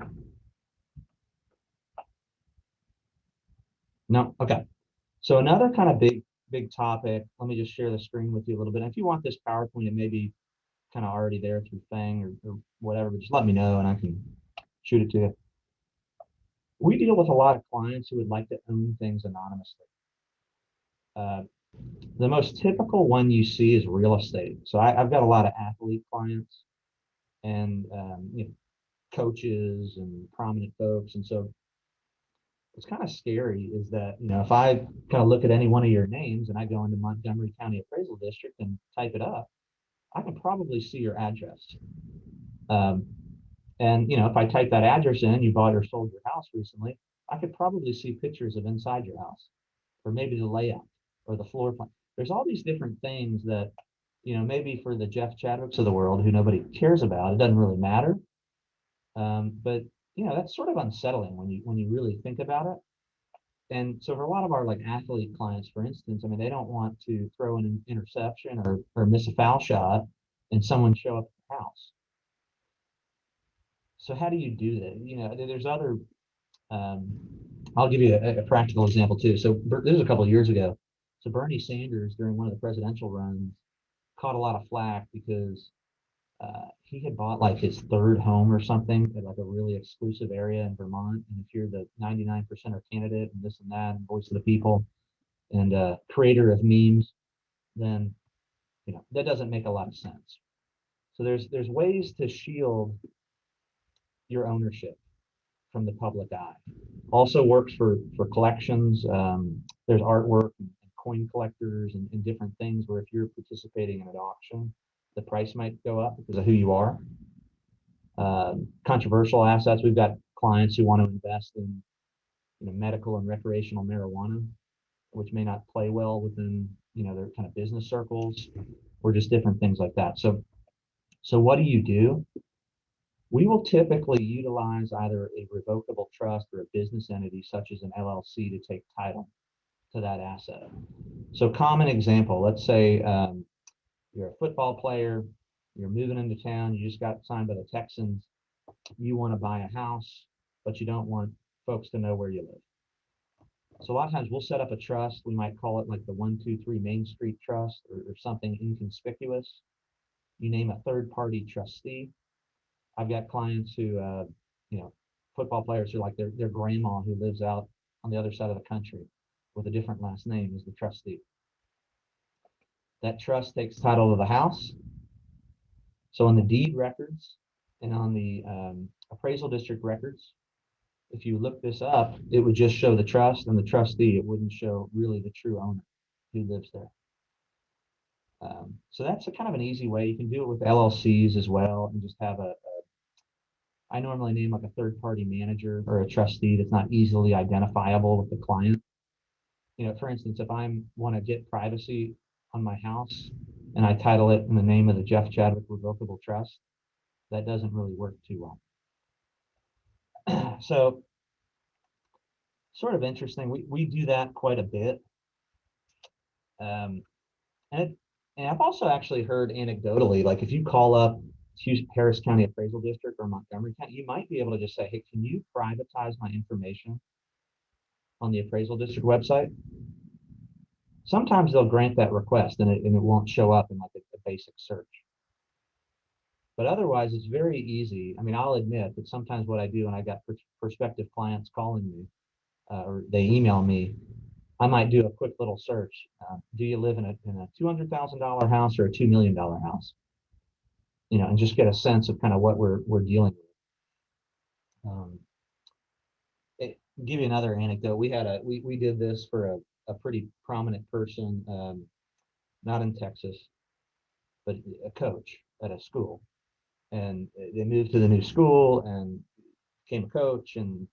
No? Okay. So another kind of big topic, let me just share the screen with you a little bit. And if you want this PowerPoint, it may be kind of already there through Fang or whatever, but just let me know and I can shoot it to you. We deal with a lot of clients who would like to own things anonymously. The most typical one you see is real estate. So I've got a lot of athlete clients, and coaches and prominent folks. And so what's kind of scary is that, if I kind of look at any one of your names and I go into Montgomery County Appraisal District and type it up, I can probably see your address. And if I type that address in, you bought or sold your house recently, I could probably see pictures of inside your house, or maybe the layout or the floor plan. There's all these different things that, maybe for the Jeff Chadwicks of the world who nobody cares about, it doesn't really matter. But that's sort of unsettling when you really think about it. And so for a lot of our like athlete clients, for instance, I mean, they don't want to throw in an interception or miss a foul shot and someone show up at the house. So how do you do that? There's other, I'll give you a practical example too. So this was a couple of years ago. So Bernie Sanders, during one of the presidential runs, caught a lot of flack because he had bought like his third home or something at like a really exclusive area in Vermont. And if you're the 99% candidate and this and that, and voice of the people, and creator of memes, then that doesn't make a lot of sense. So there's ways to shield your ownership from the public eye. Also works for collections. There's artwork and coin collectors and different things where if you're participating in an auction, the price might go up because of who you are. Controversial assets. We've got clients who want to invest in medical and recreational marijuana, which may not play well within their kind of business circles, or just different things like that. So what do? We will typically utilize either a revocable trust or a business entity such as an LLC to take title to that asset. So common example, let's say you're a football player, you're moving into town, you just got signed by the Texans, you want to buy a house, but you don't want folks to know where you live. So a lot of times we'll set up a trust. We might call it like the 123 Main Street Trust or something inconspicuous. You name a third-party trustee. I've got clients who, football players who like their grandma who lives out on the other side of the country with a different last name as the trustee. That trust takes title of the house. So on the deed records and on the appraisal district records, if you look this up, it would just show the trust and the trustee. It wouldn't show really the true owner who lives there. So that's a kind of an easy way. You can do it with LLCs as well and just have I normally name like a third-party manager or a trustee that's not easily identifiable with the client. For instance, if I want to get privacy on my house and I title it in the name of the Jeff Chadwick Revocable Trust, that doesn't really work too well. So sort of interesting. We do that quite a bit. And I've also actually heard anecdotally, like if you call up Harris County Appraisal District or Montgomery County, you might be able to just say, hey, can you privatize my information on the appraisal district website? Sometimes they'll grant that request and it won't show up in like a basic search. But otherwise, it's very easy. I mean, I'll admit that sometimes what I do when I got prospective clients calling me or they email me, I might do a quick little search. Do you live in a $200,000 house or a $2 million house? And just get a sense of kind of what we're dealing with. Give you another anecdote. We did this for a pretty prominent person, not in Texas, but a coach at a school. And they moved to the new school and became a coach and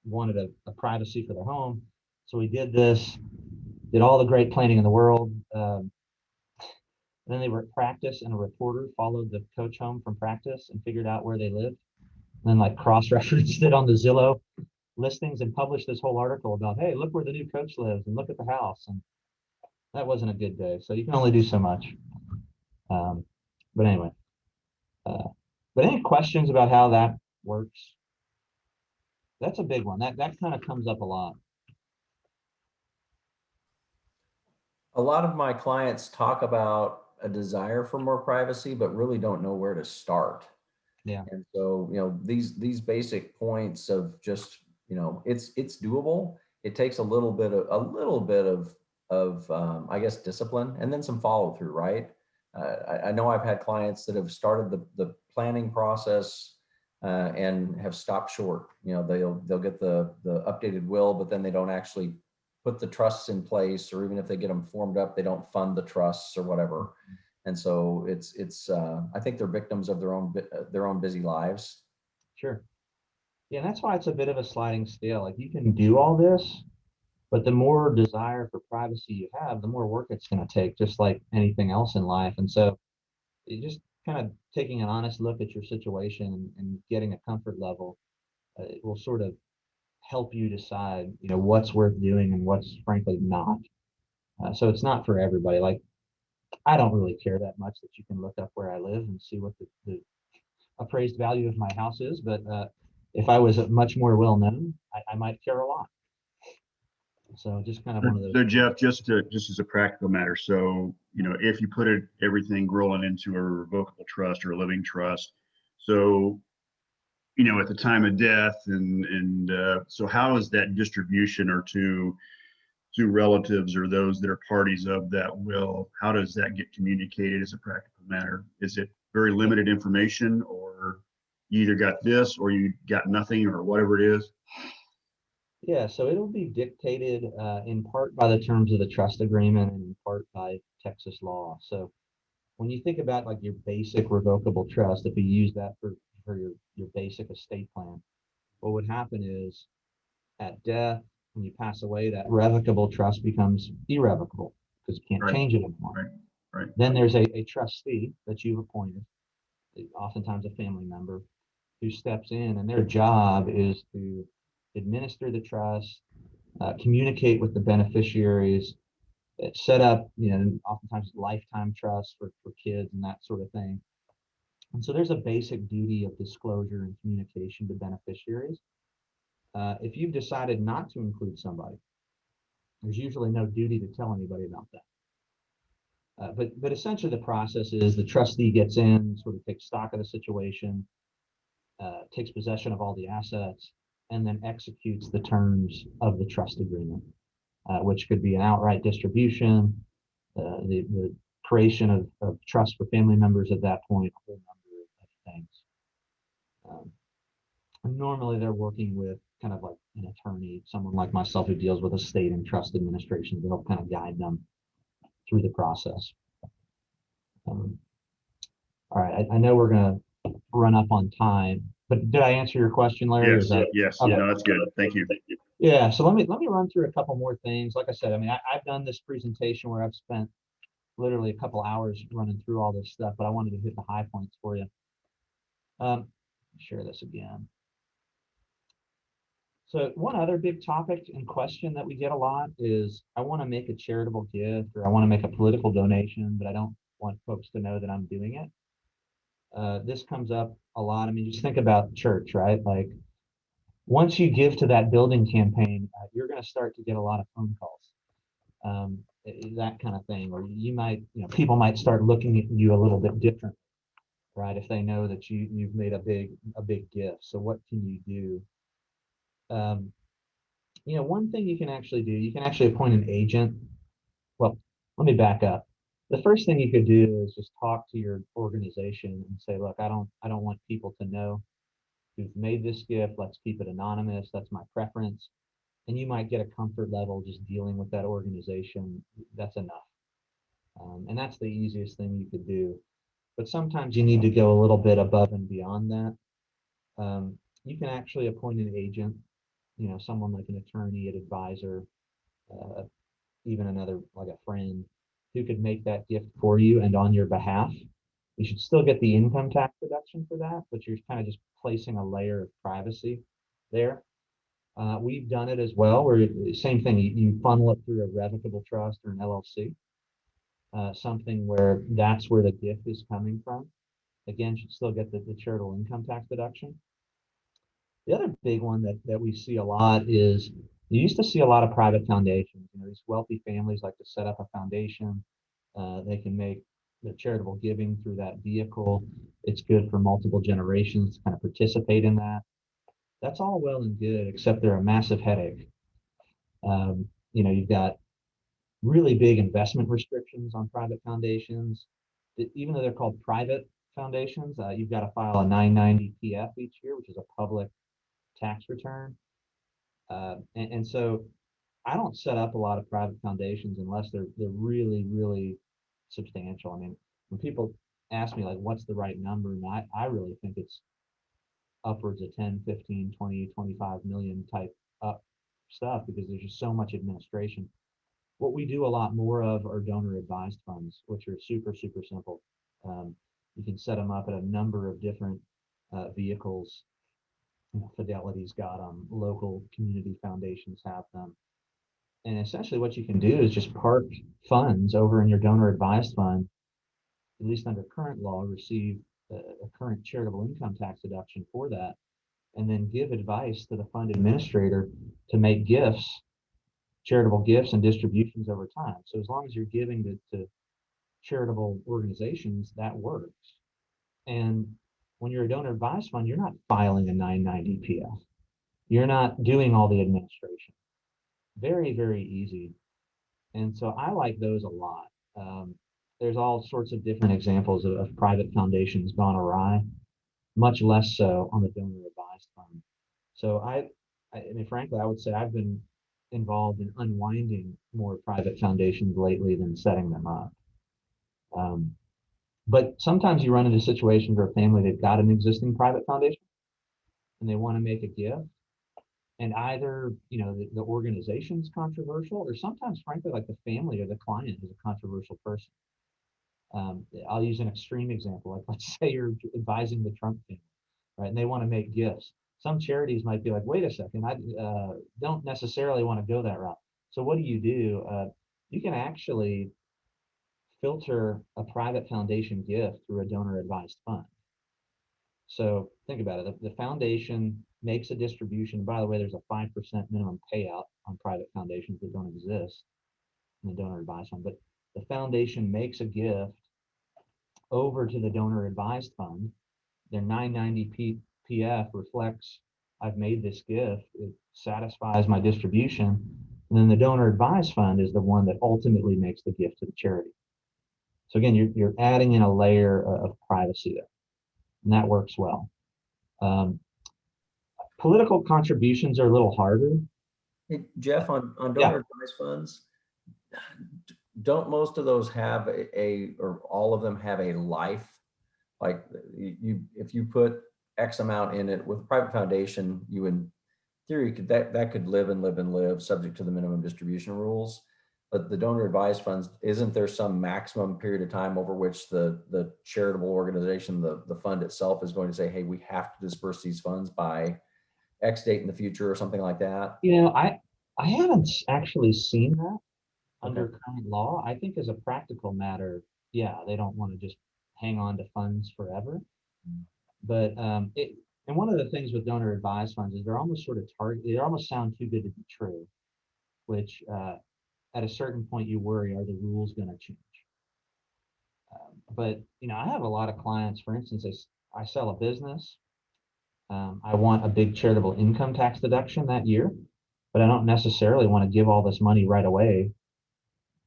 wanted a privacy for their home. So we did this, did all the great planning in the world. Then they were at practice and a reporter followed the coach home from practice and figured out where they lived. And then like cross-referenced it on the Zillow listings and published this whole article about, hey, look where the new coach lives and look at the house. And that wasn't a good day. So you can only do so much. But anyway, but any questions about how that works? That's a big one. That kind of comes up a lot. A lot of my clients talk about a desire for more privacy, but really don't know where to start. Yeah. And so, these basic points of just, it's doable. It takes a little bit of I guess, discipline and then some follow through, right? I know I've had clients that have started the planning process and have stopped short. You know, they'll get the updated will, but then they don't actually put the trusts in place, or even if they get them formed up, they don't fund the trusts or whatever. And so it's I think they're victims of their own busy lives. Sure. Yeah, and that's why it's a bit of a sliding scale. Like you can do all this, but the more desire for privacy you have, the more work it's going to take, just like anything else in life. And so you just kind of taking an honest look at your situation and getting a comfort level, it will sort of help you decide, you know, what's worth doing and what's frankly not. So it's not for everybody. Like I don't really care that much that you can look up where I live and see what the appraised value of my house is. But if I was much more well known, I might care a lot. So just kind of one of those. So Jeff, just as a practical matter, so you know, if you put everything rolling into a revocable trust or a living trust, so you know, at the time of death, and so how is that distribution, or to relatives or those that are parties of that will? How does that get communicated as a practical matter? Is it very limited information, or you either got this or you got nothing, or whatever it is? Yeah, so it'll be dictated in part by the terms of the trust agreement and in part by Texas law. So when you think about like your basic revocable trust, if you use that for your basic estate plan, what would happen is at death, when you pass away, that revocable trust becomes irrevocable because you can't Right. change it anymore. Right. Right. Then there's a trustee that you've appointed, oftentimes a family member, who steps in, and their job is to administer the trust, communicate with the beneficiaries, set up, you know, oftentimes lifetime trusts for kids and that sort of thing. And so there's a basic duty of disclosure and communication to beneficiaries. If you've decided not to include somebody, there's usually no duty to tell anybody about that. But essentially the process is the trustee gets in, sort of takes stock of the situation, takes possession of all the assets, and then executes the terms of the trust agreement, which could be an outright distribution, the creation of trust for family members at that point, a whole number of things. And normally they're working with kind of like an attorney, someone like myself who deals with estate and trust administration to help kind of guide them through the process. All right, I know we're going to run up on time, but did I answer your question, Larry? Yes. Yes. Okay. Yeah, no, that's good. Thank you. Yeah, so let me run through a couple more things. Like I said, I mean, I've done this presentation where I've spent literally a couple hours running through all this stuff, but I wanted to hit the high points for you. Share this again. So one other big topic and question that we get a lot is, I want to make a charitable gift or I want to make a political donation, but I don't want folks to know that I'm doing it. This comes up a lot. I mean, just think about church, right? Like once you give to that building campaign, you're going to start to get a lot of phone calls, that kind of thing. Or you might, you know, people might start looking at you a little bit different, right? If they know that you've made a big gift. So what can you do? You know, one thing you can actually do, you can actually appoint an agent. Well, let me back up. The first thing you could do is just talk to your organization and say, look, I don't want people to know who've made this gift. Let's keep it anonymous. That's my preference. And you might get a comfort level just dealing with that organization. That's enough. And that's the easiest thing you could do. But sometimes you need to go a little bit above and beyond that. You can actually appoint an agent, you know, someone like an attorney, an advisor, even another, like a friend, who could make that gift for you and on your behalf. You should still get the income tax deduction for that, but you're kind of just placing a layer of privacy there. We've done it as well, where same thing, you funnel it through a revocable trust or an LLC, something where that's where the gift is coming from. Again, should still get the charitable income tax deduction. The other big one that we see a lot is, you used to see a lot of private foundations. You know, these wealthy families like to set up a foundation. They can make their charitable giving through that vehicle. It's good for multiple generations to kind of participate in that. That's all well and good, except they're a massive headache. You know, you've got really big investment restrictions on private foundations. Even though they're called private, foundations, you've got to file a 990 PF each year, which is a public tax return. And so I don't set up a lot of private foundations unless they're really, really substantial. I mean, when people ask me like, what's the right number? And I really think it's upwards of 10, 15, 20, 25 million type up stuff, because there's just so much administration. What we do a lot more of are donor advised funds, which are super, super simple. You can set them up at a number of different vehicles. Fidelity's got them, local community foundations have them. And essentially what you can do is just park funds over in your donor advised fund, at least under current law, receive a current charitable income tax deduction for that, and then give advice to the fund administrator to make gifts, charitable gifts and distributions over time. So as long as you're giving to charitable organizations, that works. And when you're a donor advised fund, you're not filing a 990 PF. You're not doing all the administration. Very, very easy. And so I like those a lot. There's all sorts of different examples of private foundations gone awry, much less so on the donor advised fund. So I mean, frankly, I would say I've been involved in unwinding more private foundations lately than setting them up. But sometimes you run into situations where a family, they've got an existing private foundation and they want to make a gift. And either, the organization's controversial, or sometimes, frankly, like the family or the client is a controversial person. I'll use an extreme example. Like, let's say you're advising the Trump family, right? And they want to make gifts. Some charities might be like, wait a second, I don't necessarily want to go that route. So what do? You can actually filter a private foundation gift through a donor advised fund. So think about it. The foundation makes a distribution. By the way, there's a 5% minimum payout on private foundations that don't exist in the donor advised fund. But the foundation makes a gift over to the donor advised fund. Their 990 PF reflects, I've made this gift. It satisfies my distribution. And then the donor advised fund is the one that ultimately makes the gift to the charity. So again, you're adding in a layer of privacy there, and that works well. Political contributions are a little harder. Hey, Jeff, on Yeah. donor advised funds, don't most of those have or all of them have a life? Like if you put X amount in it with a private foundation, you in theory that could live and live and live subject to the minimum distribution rules. But the donor advised funds, isn't there some maximum period of time over which the charitable organization, the fund itself, is going to say, hey, we have to disperse these funds by X date in the future or something like that? I haven't actually seen that under Okay. current law. I think as a practical matter, yeah, they don't want to just hang on to funds forever. But and one of the things with donor advised funds is they're almost sort of they almost sound too good to be true, which at a certain point you worry, are the rules going to change? But I have a lot of clients, for instance, I sell a business. I want a big charitable income tax deduction that year, but I don't necessarily want to give all this money right away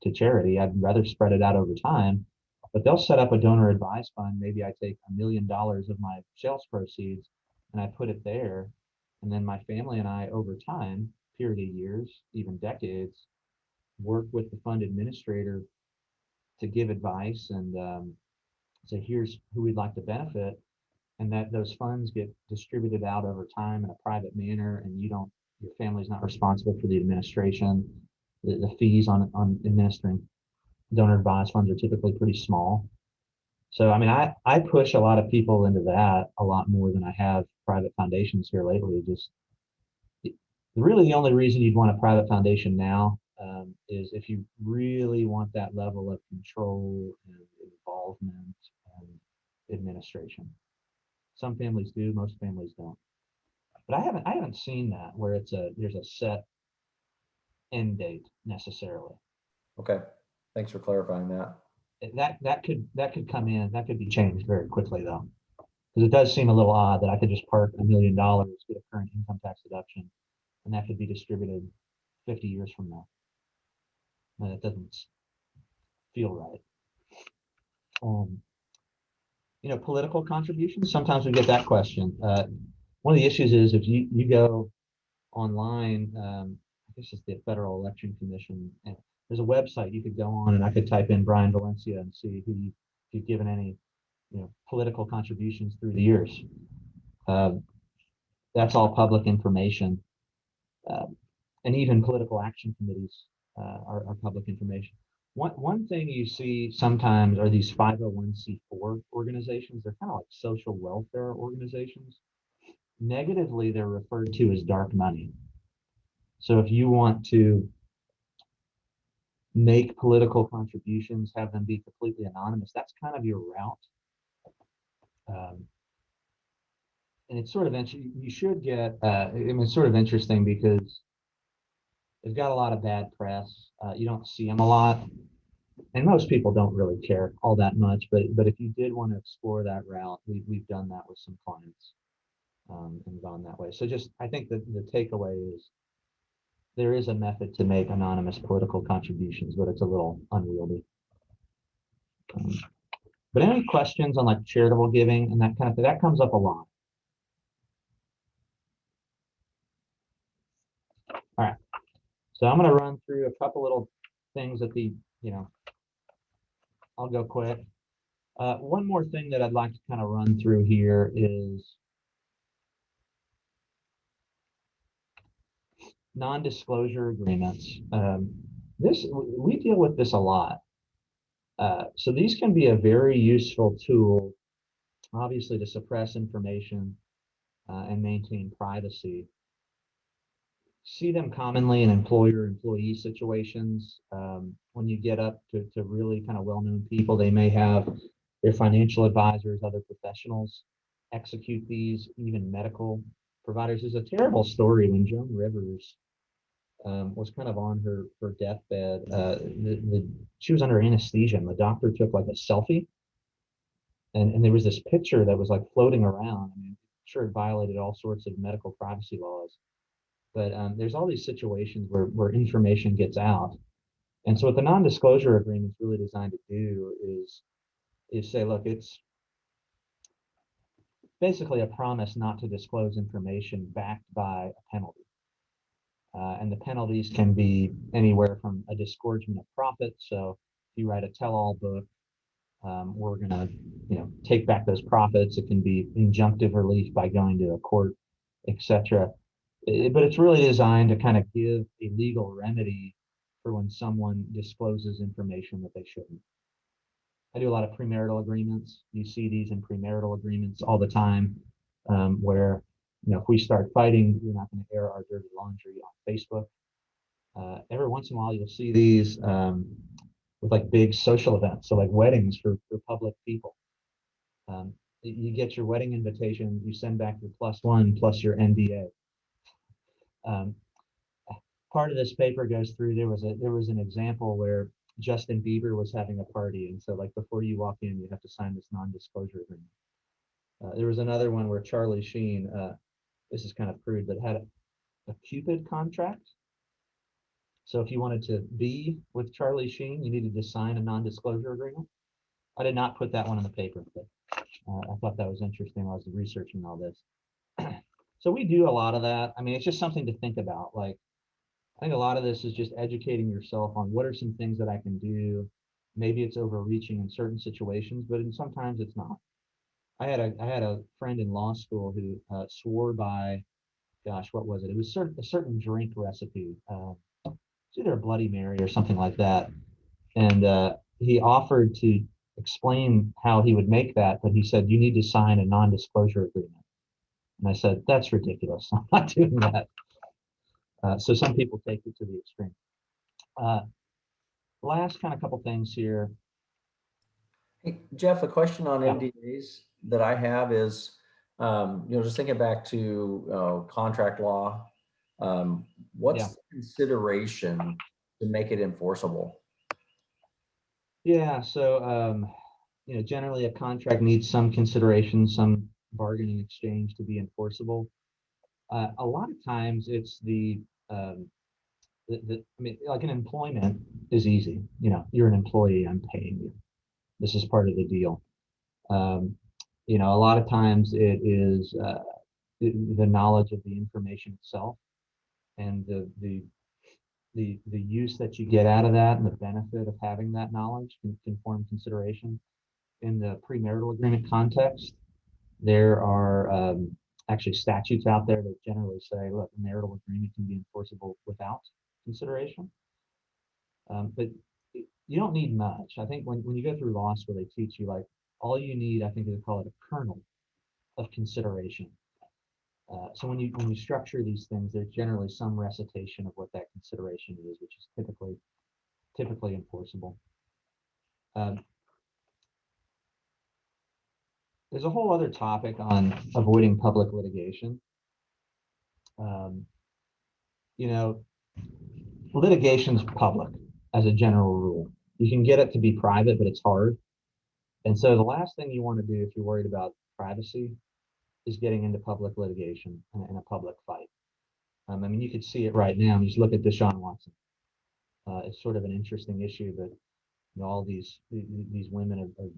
to charity. I'd rather spread it out over time. But they'll set up a donor advised fund. Maybe I take $1 million of my sales proceeds and I put it there. And then my family and I, over time, period of years, even decades, work with the fund administrator to give advice and say, here's who we'd like to benefit. And that those funds get distributed out over time in a private manner, and your family's not responsible for the administration. The fees on administering donor advised funds are typically pretty small. So, I mean, I push a lot of people into that a lot more than I have private foundations here lately. Just really the only reason you'd want a private foundation now is if you really want that level of control and involvement and administration. Some families do, most families don't. But I haven't seen that where there's a set end date necessarily. Okay. Thanks for clarifying that. That could come in, that could be changed very quickly though. Because it does seem a little odd that I could just park $1 million, get a current income tax deduction, and that could be distributed 50 years from now. And it doesn't feel right. political contributions. Sometimes we get that question. One of the issues is if you go online, I guess it's the Federal Election Commission, and there's a website you could go on, and I could type in Brian Valencia and see who if you've given any, political contributions through the years. That's all public information, and even political action committees are public information. One thing you see sometimes are these 501c4 organizations. They're kind of like social welfare organizations. Negatively, they're referred to as dark money. So if you want to make political contributions, have them be completely anonymous, that's kind of your route. And it's sort of interesting. You should get, it's sort of interesting because they've got a lot of bad press. You don't see them a lot. And most people don't really care all that much. But if you did want to explore that route, we've done that with some clients and gone that way. So I think that the takeaway is there is a method to make anonymous political contributions, but it's a little unwieldy. But any questions on like charitable giving and that kind of thing? That comes up a lot. All right. So I'm going to run through a couple little things at the, I'll go quick. One more thing that I'd like to kind of run through here is non-disclosure agreements. We deal with this a lot. So these can be a very useful tool, obviously, to suppress information and maintain privacy. See them commonly in employer-employee situations. When you get up to really kind of well-known people, they may have their financial advisors, other professionals execute these, even medical providers. There's a terrible story when Joan Rivers was kind of on her deathbed. She was under anesthesia, and the doctor took like a selfie, and there was this picture that was like floating around. I mean, sure, it violated all sorts of medical privacy laws. But there's all these situations where information gets out. And so what the non-disclosure agreement is really designed to do is say, look, it's basically a promise not to disclose information backed by a penalty. And the penalties can be anywhere from a disgorgement of profit. So if you write a tell-all book, we're going to take back those profits. It can be injunctive relief by going to a court, etc. But it's really designed to kind of give a legal remedy for when someone discloses information that they shouldn't. I do a lot of premarital agreements. You see these in premarital agreements all the time, where if we start fighting, we're not going to air our dirty laundry on Facebook. Every once in a while, you'll see these with like big social events, so like weddings for public people. You get your wedding invitation, you send back your +1 plus your NDA. Part of this paper goes through. There was an example where Justin Bieber was having a party, and so like before you walk in, you have to sign this non-disclosure agreement. There was another one where Charlie Sheen, this is kind of crude, but had a Cupid contract. So if you wanted to be with Charlie Sheen, you needed to sign a non-disclosure agreement. I did not put that one in the paper, but I thought that was interesting while I was researching all this. So we do a lot of that. I mean, it's just something to think about. Like, I think a lot of this is just educating yourself on what are some things that I can do. Maybe it's overreaching in certain situations, but sometimes it's not. I had a friend in law school who swore by, gosh, what was it? It was a certain drink recipe. It's either a Bloody Mary or something like that. And he offered to explain how he would make that, but he said, you need to sign a non-disclosure agreement. And I said, that's ridiculous. I'm not doing that. So some people take it to the extreme. Last kind of couple things here. Hey, Jeff, a question on Yeah. NDAs that I have is, just thinking back to contract law, what's Yeah. the consideration to make it enforceable? Yeah, so generally a contract needs some consideration, some bargaining exchange to be enforceable. A lot of times it's I mean, like an employment is easy. You're an employee, I'm paying you. This is part of the deal. You know, a lot of times it is the knowledge of the information itself and the use that you get out of that and the benefit of having that knowledge can form consideration. In the premarital agreement context, there are actually statutes out there that generally say, look, a marital agreement can be enforceable without consideration. But you don't need much. I think when you go through law school, they teach you like all you need, I think they call it a kernel of consideration. So when you structure these things, there's generally some recitation of what that consideration is, which is typically enforceable. There's a whole other topic on avoiding public litigation. You know, litigation's public as a general rule. You can get it to be private, but it's hard. And so the last thing you want to do if you're worried about privacy is getting into public litigation and a public fight. I mean, you could see it right now. Just look at Deshaun Watson. It's sort of an interesting issue that you know, all these women are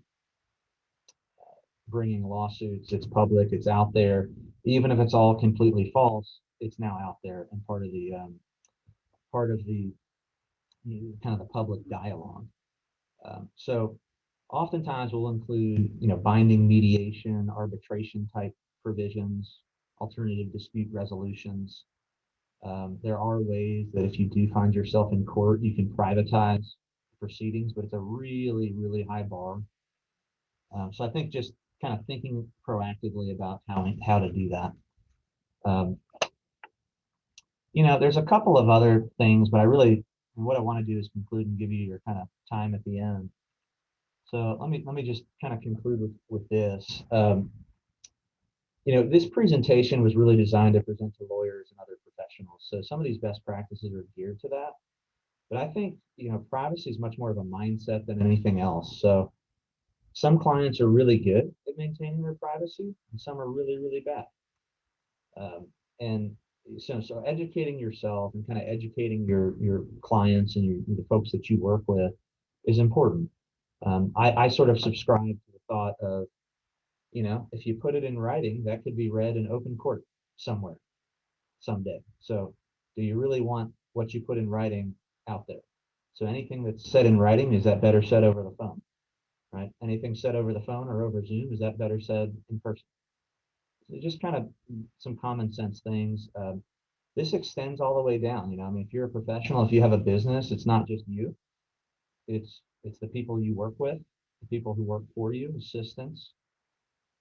bringing lawsuits. It's public. It's out there. Even if it's all completely false, it's now out there and part of the kind of the public dialogue. So oftentimes we'll include, you know, binding mediation, arbitration type provisions, alternative dispute resolutions. There are ways that if you do find yourself in court, you can privatize proceedings, but it's a really, really high bar. So I think just kind of thinking proactively about how to do that. You know, there's a couple of other things, but what I want to do is conclude and give you your kind of time at the end. So let me just kind of conclude with this. You know, this presentation was really designed to present to lawyers and other professionals. So some of these best practices are geared to that. But I think, you know, privacy is much more of a mindset than anything else. So some clients are really good at maintaining their privacy, and some are really, really bad. And so educating yourself and kind of educating your clients and the folks that you work with is important. I sort of subscribe to the thought of, you know, if you put it in writing, that could be read in open court somewhere someday. So do you really want what you put in writing out there? So anything that's said in writing, is that better said over the phone, right? Anything said over the phone or over Zoom, is that better said in person? So just kind of some common sense things. This extends all the way down. You know, I mean, if you're a professional, if you have a business, it's not just you. It's the people you work with, the people who work for you, assistants.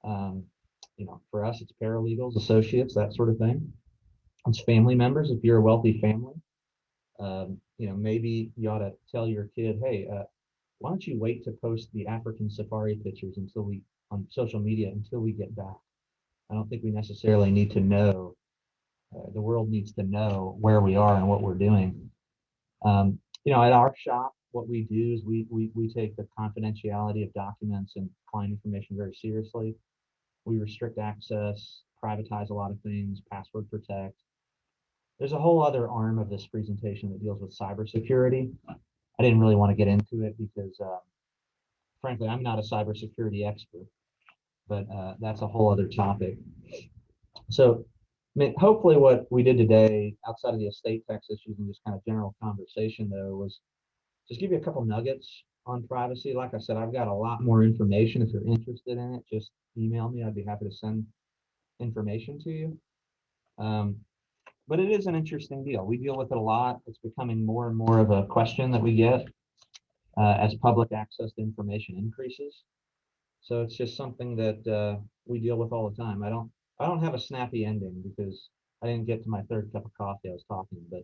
You know, for us, it's paralegals, associates, that sort of thing. It's family members. If you're a wealthy family, you know, maybe you ought to tell your kid, hey, why don't you wait to post the African safari pictures on social media until we get back? I don't think we necessarily need to know. The world needs to know where we are and what we're doing. You know, at our shop, what we do is we take the confidentiality of documents and client information very seriously. We restrict access, privatize a lot of things, password protect. There's a whole other arm of this presentation that deals with cybersecurity. I didn't really want to get into it because, frankly, I'm not a cybersecurity expert, but that's a whole other topic. So, I mean, hopefully what we did today, outside of the estate tax issues and just kind of general conversation, though, was just give you a couple nuggets on privacy. Like I said, I've got a lot more information. If you're interested in it, just email me. I'd be happy to send information to you. But it is an interesting deal. We deal with it a lot. It's becoming more and more of a question that we get as public access to information increases. So it's just something that we deal with all the time. I don't have a snappy ending because I didn't get to my third cup of coffee. I was talking, but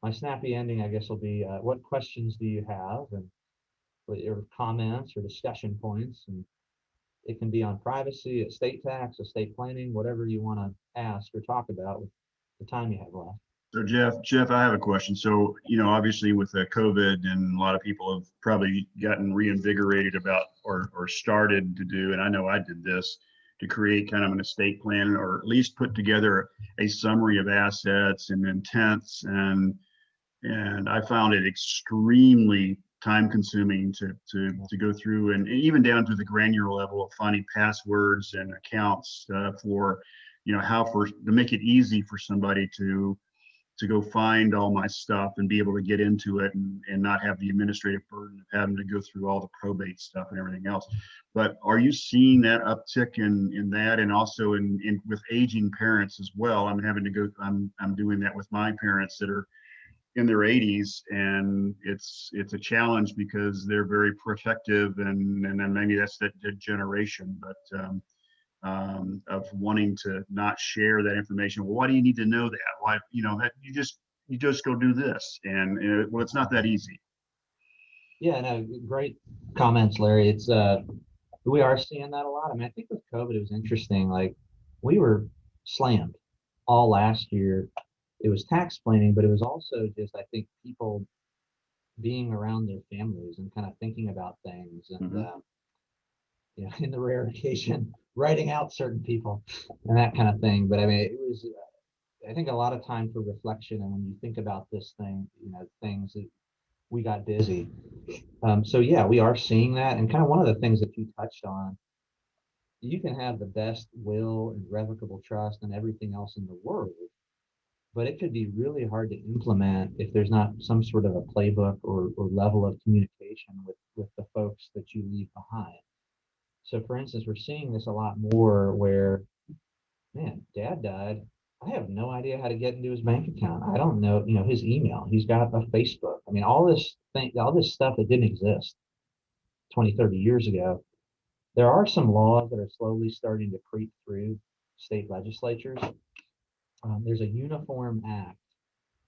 my snappy ending, I guess, will be what questions do you have, and or comments or discussion points, and it can be on privacy, estate tax, estate planning, whatever you want to ask or talk about with the time you have left. So Jeff, I have a question. So, you know, obviously with COVID, and a lot of people have probably gotten reinvigorated about or started to do, and I know I did this, to create kind of an estate plan, or at least put together a summary of assets and intents. And I found it extremely time consuming to go through, and even down to the granular level of finding passwords and accounts for, to make it easy for somebody to go find all my stuff and be able to get into it, and not have the administrative burden of having to go through all the probate stuff and everything else. But are you seeing that uptick in that, and also in with aging parents as well? I'm doing that with my parents that are in their 80s, and it's a challenge because they're very protective, and then maybe that's that generation, but of wanting to not share that information. Well, why do you need to know that? Why, that you just go do this, and well, it's not that easy. Yeah, no, great comments, Larry. It's we are seeing that a lot. I mean, I think with COVID, it was interesting. Like, we were slammed all last year. It was tax planning, but it was also just, I think, people being around their families and kind of thinking about things, and in the rare occasion, writing out certain people and that kind of thing. But I mean, it was, I think, a lot of time for reflection. And when you think about this thing, things that we got busy. So yeah, we are seeing that. And kind of one of the things that you touched on, you can have the best will and revocable trust and everything else in the world, but it could be really hard to implement if there's not some sort of a playbook or level of communication with the folks that you leave behind. So for instance, we're seeing this a lot more where, man, dad died. I have no idea how to get into his bank account. I don't know, his email. He's got a Facebook. I mean, all this stuff that didn't exist 20, 30 years ago. There are some laws that are slowly starting to creep through state legislatures. There's a uniform act.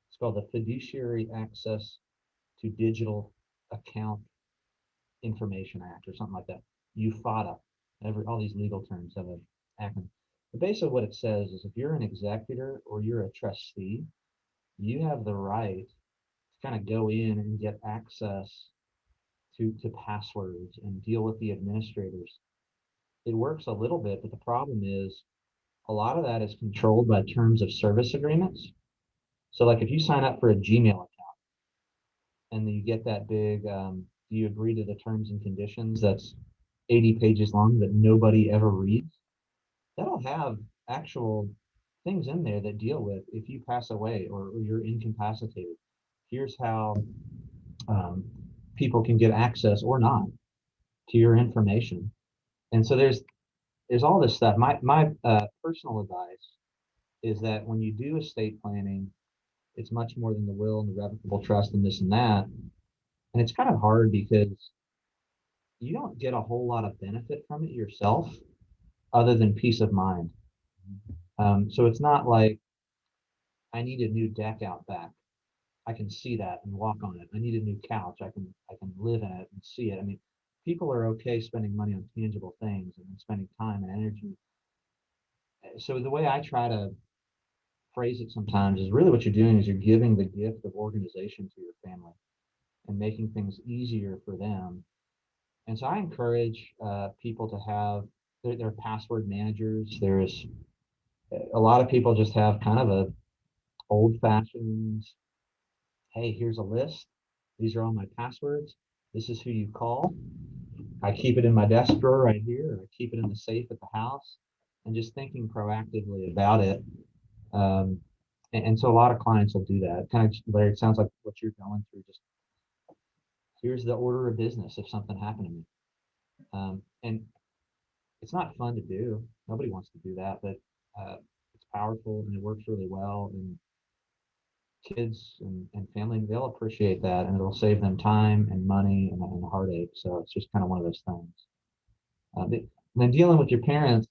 It's called the Fiduciary Access to Digital Account Information Act or something like that. UFADA. All these legal terms have an acronym. But basically what it says is, if you're an executor or you're a trustee, you have the right to kind of go in and get access to passwords and deal with the administrators. It works a little bit, but the problem is a lot of that is controlled by terms of service agreements. So like if you sign up for a Gmail account and then you get that big, do you agree to the terms and conditions that's 80 pages long that nobody ever reads? That'll have actual things in there that deal with, if you pass away or you're incapacitated, here's how people can get access or not to your information. And so there's all this stuff. My personal advice is that when you do estate planning, it's much more than the will and the revocable trust and this and that. And it's kind of hard because you don't get a whole lot of benefit from it yourself other than peace of mind. So it's not like I need a new deck out back. I can see that and walk on it. I need a new couch. I can live in it and see it. I mean, people are okay spending money on tangible things and spending time and energy. So the way I try to phrase it sometimes is, really what you're doing is you're giving the gift of organization to your family and making things easier for them. And so I encourage people to have their password managers. There's a lot of people just have kind of a old-fashioned, hey, here's a list. These are all my passwords. This is who you call. I keep it in my desk drawer right here, or I keep it in the safe at the house, and just thinking proactively about it. And so a lot of clients will do that. Kind of, Larry, it sounds like what you're going through. Just here's the order of business if something happened to me. And it's not fun to do. Nobody wants to do that, but it's powerful and it works really well. And kids and family, they'll appreciate that, and it'll save them time and money and heartache. So it's just kind of one of those things. Then dealing with your parents,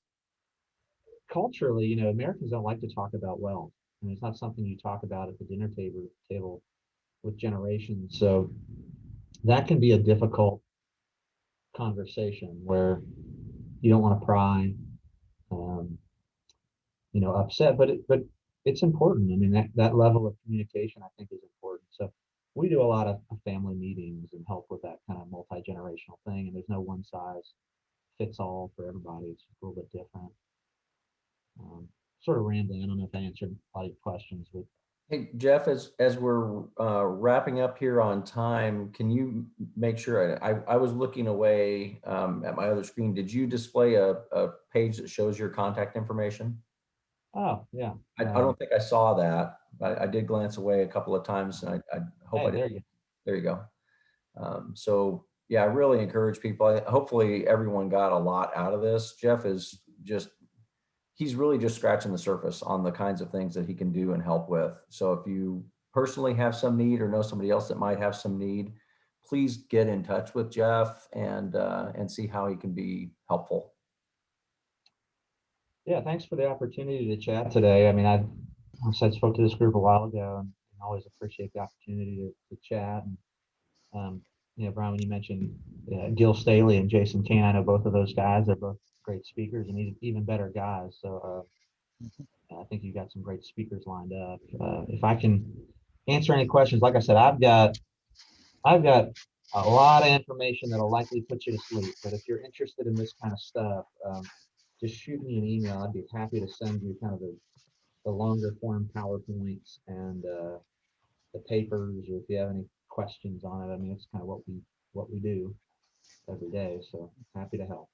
culturally, Americans don't like to talk about wealth. And it's not something you talk about at the dinner table with generations. So that can be a difficult conversation where you don't want to pry, upset, but it's important. I mean, that level of communication, I think, is important. So we do a lot of family meetings and help with that kind of multi-generational thing. And there's no one size fits all for everybody. It's a little bit different. Sort of rambling. I don't know if I answered a lot of your questions, but Hey, Jeff, as we're wrapping up here on time, can you make sure, I was looking away at my other screen. Did you display a page that shows your contact information? Oh, yeah. I don't think I saw that, but I did glance away a couple of times, and I hope Hey, I there did. you There you go. So yeah, I really encourage people. Hopefully everyone got a lot out of this. Jeff is just, he's really just scratching the surface on the kinds of things that he can do and help with. So if you personally have some need or know somebody else that might have some need, please get in touch with Jeff and see how he can be helpful. Yeah, thanks for the opportunity to chat today. I mean, I spoke to this group a while ago, and always appreciate the opportunity to chat. And Brian, when you mentioned Gil Staley and Jason Kane, I know both of those guys. They're both great speakers and even better guys. So I think you got some great speakers lined up. If I can answer any questions, like I said, I've got a lot of information that'll likely put you to sleep. But if you're interested in this kind of stuff, just shoot me an email. I'd be happy to send you kind of the longer form PowerPoints and the papers, or if you have any questions on it. I mean, it's kind of what we do every day. So happy to help.